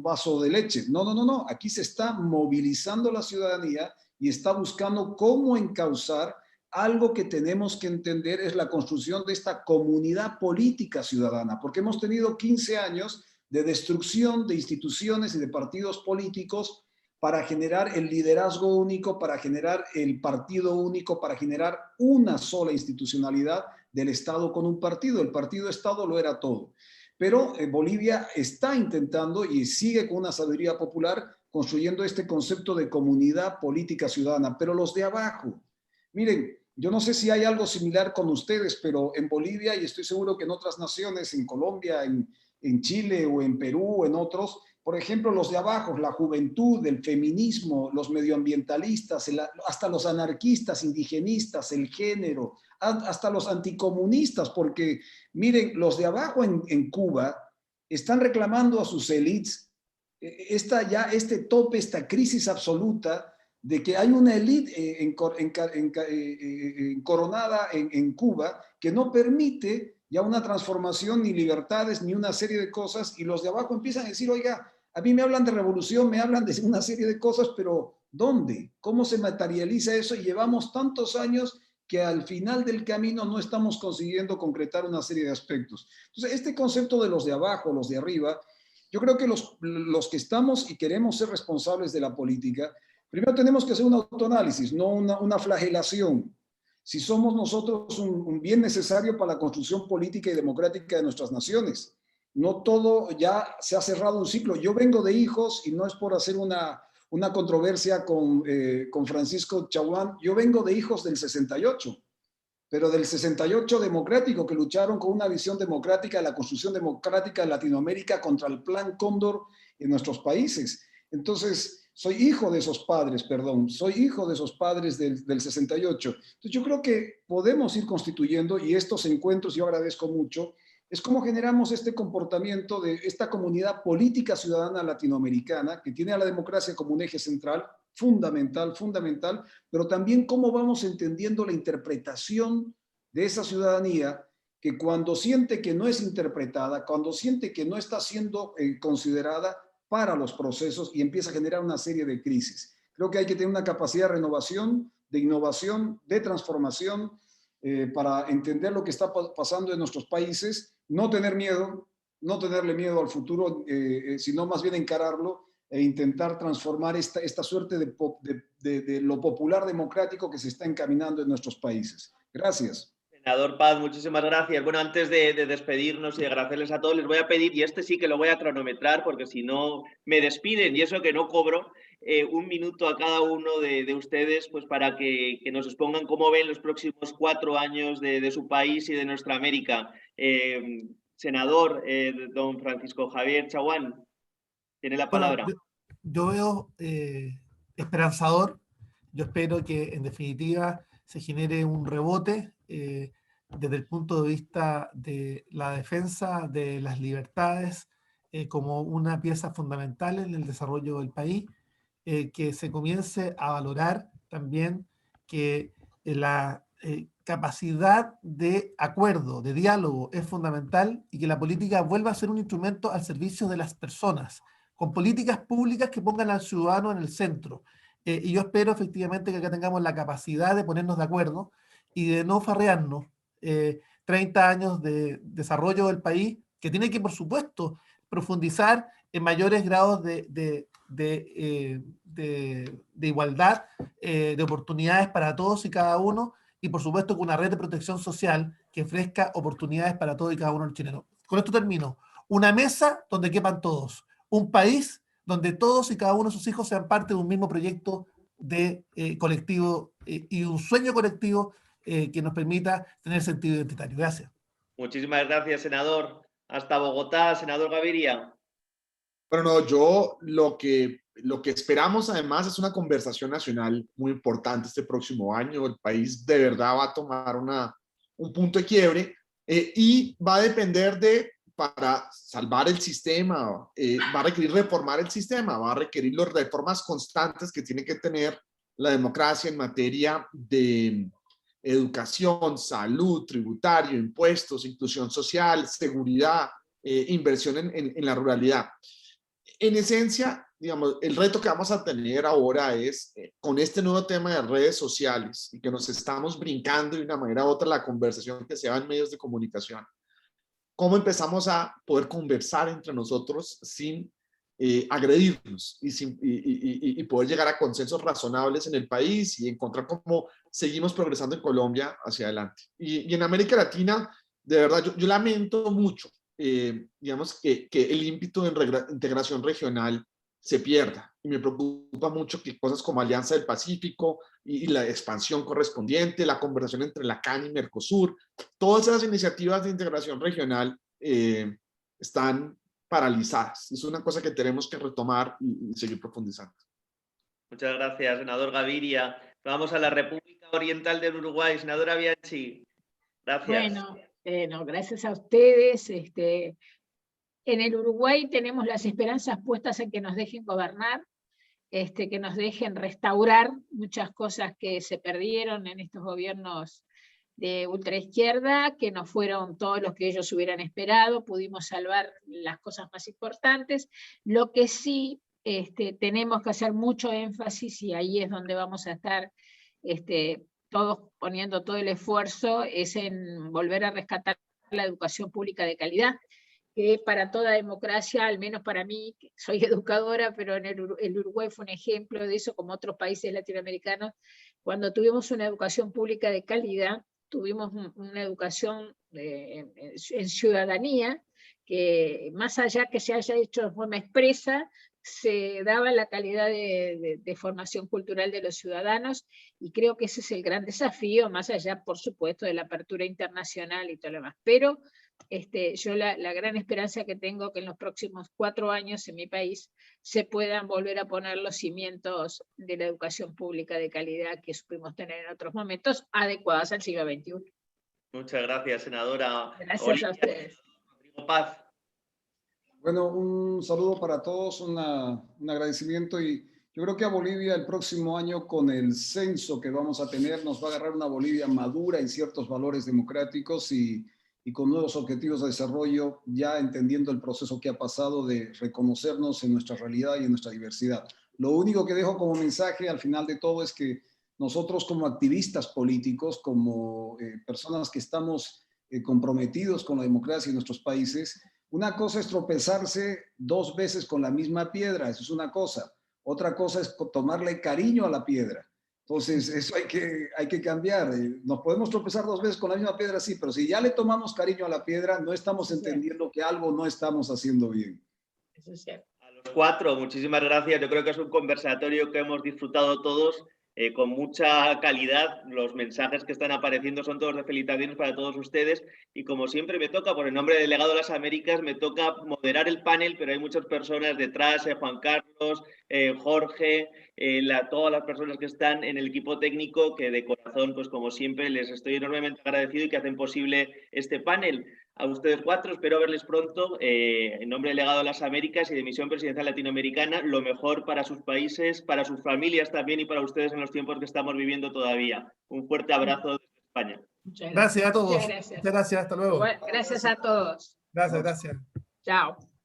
vaso de leche. No, no, no, no. Aquí se está movilizando la ciudadanía y está buscando cómo encauzar algo que tenemos que entender es la construcción de esta comunidad política ciudadana, porque hemos tenido 15 años de destrucción de instituciones y de partidos políticos para generar el liderazgo único, para generar el partido único, para generar una sola institucionalidad del Estado con un partido. El partido-Estado lo era todo. Pero Bolivia está intentando y sigue con una sabiduría popular construyendo este concepto de comunidad política ciudadana. Pero los de abajo, miren, yo no sé si hay algo similar con ustedes, pero en Bolivia, y estoy seguro que en otras naciones, en Colombia, en Chile o en Perú o en otros, por ejemplo, los de abajo, la juventud, el feminismo, los medioambientalistas, hasta los anarquistas, indigenistas, el género, hasta los anticomunistas, porque miren, los de abajo en Cuba están reclamando a sus élites este tope, esta crisis absoluta de que hay una élite coronada en Cuba que no permite ya una transformación, ni libertades, ni una serie de cosas, y los de abajo empiezan a decir, oiga, a mí me hablan de revolución, me hablan de una serie de cosas, pero ¿dónde? ¿Cómo se materializa eso? Y llevamos tantos años que al final del camino no estamos consiguiendo concretar una serie de aspectos. Entonces, este concepto de los de abajo, los de arriba, yo creo que los que estamos y queremos ser responsables de la política, primero tenemos que hacer un autoanálisis, no una flagelación. Si somos nosotros un bien necesario para la construcción política y democrática de nuestras naciones. No todo ya se ha cerrado un ciclo. Yo vengo de hijos, y no es por hacer una controversia con Francisco Chaguán, yo vengo de hijos del 68, pero del 68 democrático, que lucharon con una visión democrática de la construcción democrática de Latinoamérica contra el Plan Cóndor en nuestros países. Entonces, soy hijo de esos padres, soy hijo de esos padres del 68. Entonces, yo creo que podemos ir constituyendo, y estos encuentros yo agradezco mucho, es cómo generamos este comportamiento de esta comunidad política ciudadana latinoamericana que tiene a la democracia como un eje central, fundamental, pero también cómo vamos entendiendo la interpretación de esa ciudadanía que cuando siente que no es interpretada, cuando siente que no está siendo considerada para los procesos y empieza a generar una serie de crisis. Creo que hay que tener una capacidad de renovación, de innovación, de transformación para entender lo que está pasando en nuestros países, no tener miedo, no tenerle miedo al futuro, sino más bien encararlo e intentar transformar esta suerte de lo popular democrático que se está encaminando en nuestros países. Gracias. Senador Paz, muchísimas gracias. Bueno, antes de despedirnos y de agradecerles a todos, les voy a pedir, y este sí que lo voy a cronometrar porque si no me despiden, y eso que no cobro, un minuto a cada uno de ustedes, pues para que nos expongan cómo ven los próximos 4 años de su país y de nuestra América. Senador, don Francisco Javier Chaguán, tiene la palabra. Bueno, yo veo esperanzador. Yo espero que en definitiva se genere un rebote desde el punto de vista de la defensa de las libertades como una pieza fundamental en el desarrollo del país, que se comience a valorar también que la capacidad de acuerdo, de diálogo es fundamental y que la política vuelva a ser un instrumento al servicio de las personas, con políticas públicas que pongan al ciudadano en el centro. Y yo espero efectivamente que acá tengamos la capacidad de ponernos de acuerdo y de no farrearnos 30 años de desarrollo del país, que tiene que, por supuesto, profundizar en mayores grados de igualdad, de oportunidades para todos y cada uno, y por supuesto con una red de protección social que ofrezca oportunidades para todos y cada uno de los chilenos. Con esto termino. Una mesa donde quepan todos. Un país donde todos y cada uno de sus hijos sean parte de un mismo proyecto de colectivo y un sueño colectivo que nos permita tener sentido identitario. Gracias. Muchísimas gracias, senador. Hasta Bogotá, senador Gaviria. Bueno, no, yo lo que esperamos además es una conversación nacional muy importante este próximo año. El país de verdad va a tomar un punto de quiebre y va a depender para salvar el sistema, va a requerir reformar el sistema, va a requerir las reformas constantes que tiene que tener la democracia en materia de educación, salud, tributario, impuestos, inclusión social, seguridad, inversión en la ruralidad. En esencia, digamos, el reto que vamos a tener ahora es, con este nuevo tema de redes sociales y que nos estamos brincando de una manera u otra la conversación que se da en medios de comunicación, cómo empezamos a poder conversar entre nosotros sin agredirnos y poder llegar a consensos razonables en el país y encontrar cómo seguimos progresando en Colombia hacia adelante. Y en América Latina, de verdad, yo lamento mucho, digamos, que el ímpetu de integración regional se pierda. Y me preocupa mucho que cosas como Alianza del Pacífico y la expansión correspondiente, la conversación entre la CAN y Mercosur, todas esas iniciativas de integración regional están paralizadas. Es una cosa que tenemos que retomar y seguir profundizando. Muchas gracias, senador Gaviria. Vamos a la República Oriental del Uruguay. Senadora Bianchi, gracias. Bueno, gracias a ustedes. En el Uruguay tenemos las esperanzas puestas en que nos dejen gobernar, que nos dejen restaurar muchas cosas que se perdieron en estos gobiernos de ultraizquierda, que no fueron todos los que ellos hubieran esperado, pudimos salvar las cosas más importantes. Lo que sí tenemos que hacer mucho énfasis, y ahí es donde vamos a estar todos poniendo todo el esfuerzo, es en volver a rescatar la educación pública de calidad, que para toda democracia, al menos para mí, que soy educadora, pero en el Uruguay fue un ejemplo de eso, como otros países latinoamericanos. Cuando tuvimos una educación pública de calidad, tuvimos una educación en ciudadanía, que más allá que se haya hecho de forma expresa, se daba la calidad de formación cultural de los ciudadanos, y creo que ese es el gran desafío, más allá, por supuesto, de la apertura internacional y todo lo demás. Pero yo la gran esperanza que tengo que en los próximos 4 años en mi país se puedan volver a poner los cimientos de la educación pública de calidad que supimos tener en otros momentos, adecuadas al siglo XXI. Muchas gracias, senadora. Gracias a ustedes. Rodrigo Paz. Bueno, un saludo para todos, un agradecimiento, y yo creo que a Bolivia el próximo año, con el censo que vamos a tener, nos va a agarrar una Bolivia madura en ciertos valores democráticos y con nuevos objetivos de desarrollo, ya entendiendo el proceso que ha pasado de reconocernos en nuestra realidad y en nuestra diversidad. Lo único que dejo como mensaje al final de todo es que nosotros, como activistas políticos, como personas que estamos comprometidos con la democracia en nuestros países, una cosa es tropezarse 2 veces con la misma piedra, eso es una cosa. Otra cosa es tomarle cariño a la piedra. Entonces, eso hay que cambiar. Nos podemos tropezar 2 veces con la misma piedra, sí, pero si ya le tomamos cariño a la piedra, no estamos entendiendo que algo no estamos haciendo bien. Eso es cierto. A los 4, muchísimas gracias. Yo creo que es un conversatorio que hemos disfrutado todos con mucha calidad. Los mensajes que están apareciendo son todos de felicitaciones para todos ustedes, y como siempre me toca, por el nombre del Legado de las Américas, me toca moderar el panel, pero hay muchas personas detrás, Juan Carlos, Jorge, todas las personas que están en el equipo técnico, que de corazón, pues como siempre, les estoy enormemente agradecido y que hacen posible este panel. A ustedes 4, espero verles pronto. En nombre del Legado de las Américas y de Misión Presidencial Latinoamericana, lo mejor para sus países, para sus familias también, y para ustedes en los tiempos que estamos viviendo todavía. Un fuerte abrazo desde España. Gracias a todos. Muchas gracias. Muchas gracias, hasta luego. Bueno, gracias a todos. Gracias. Chao.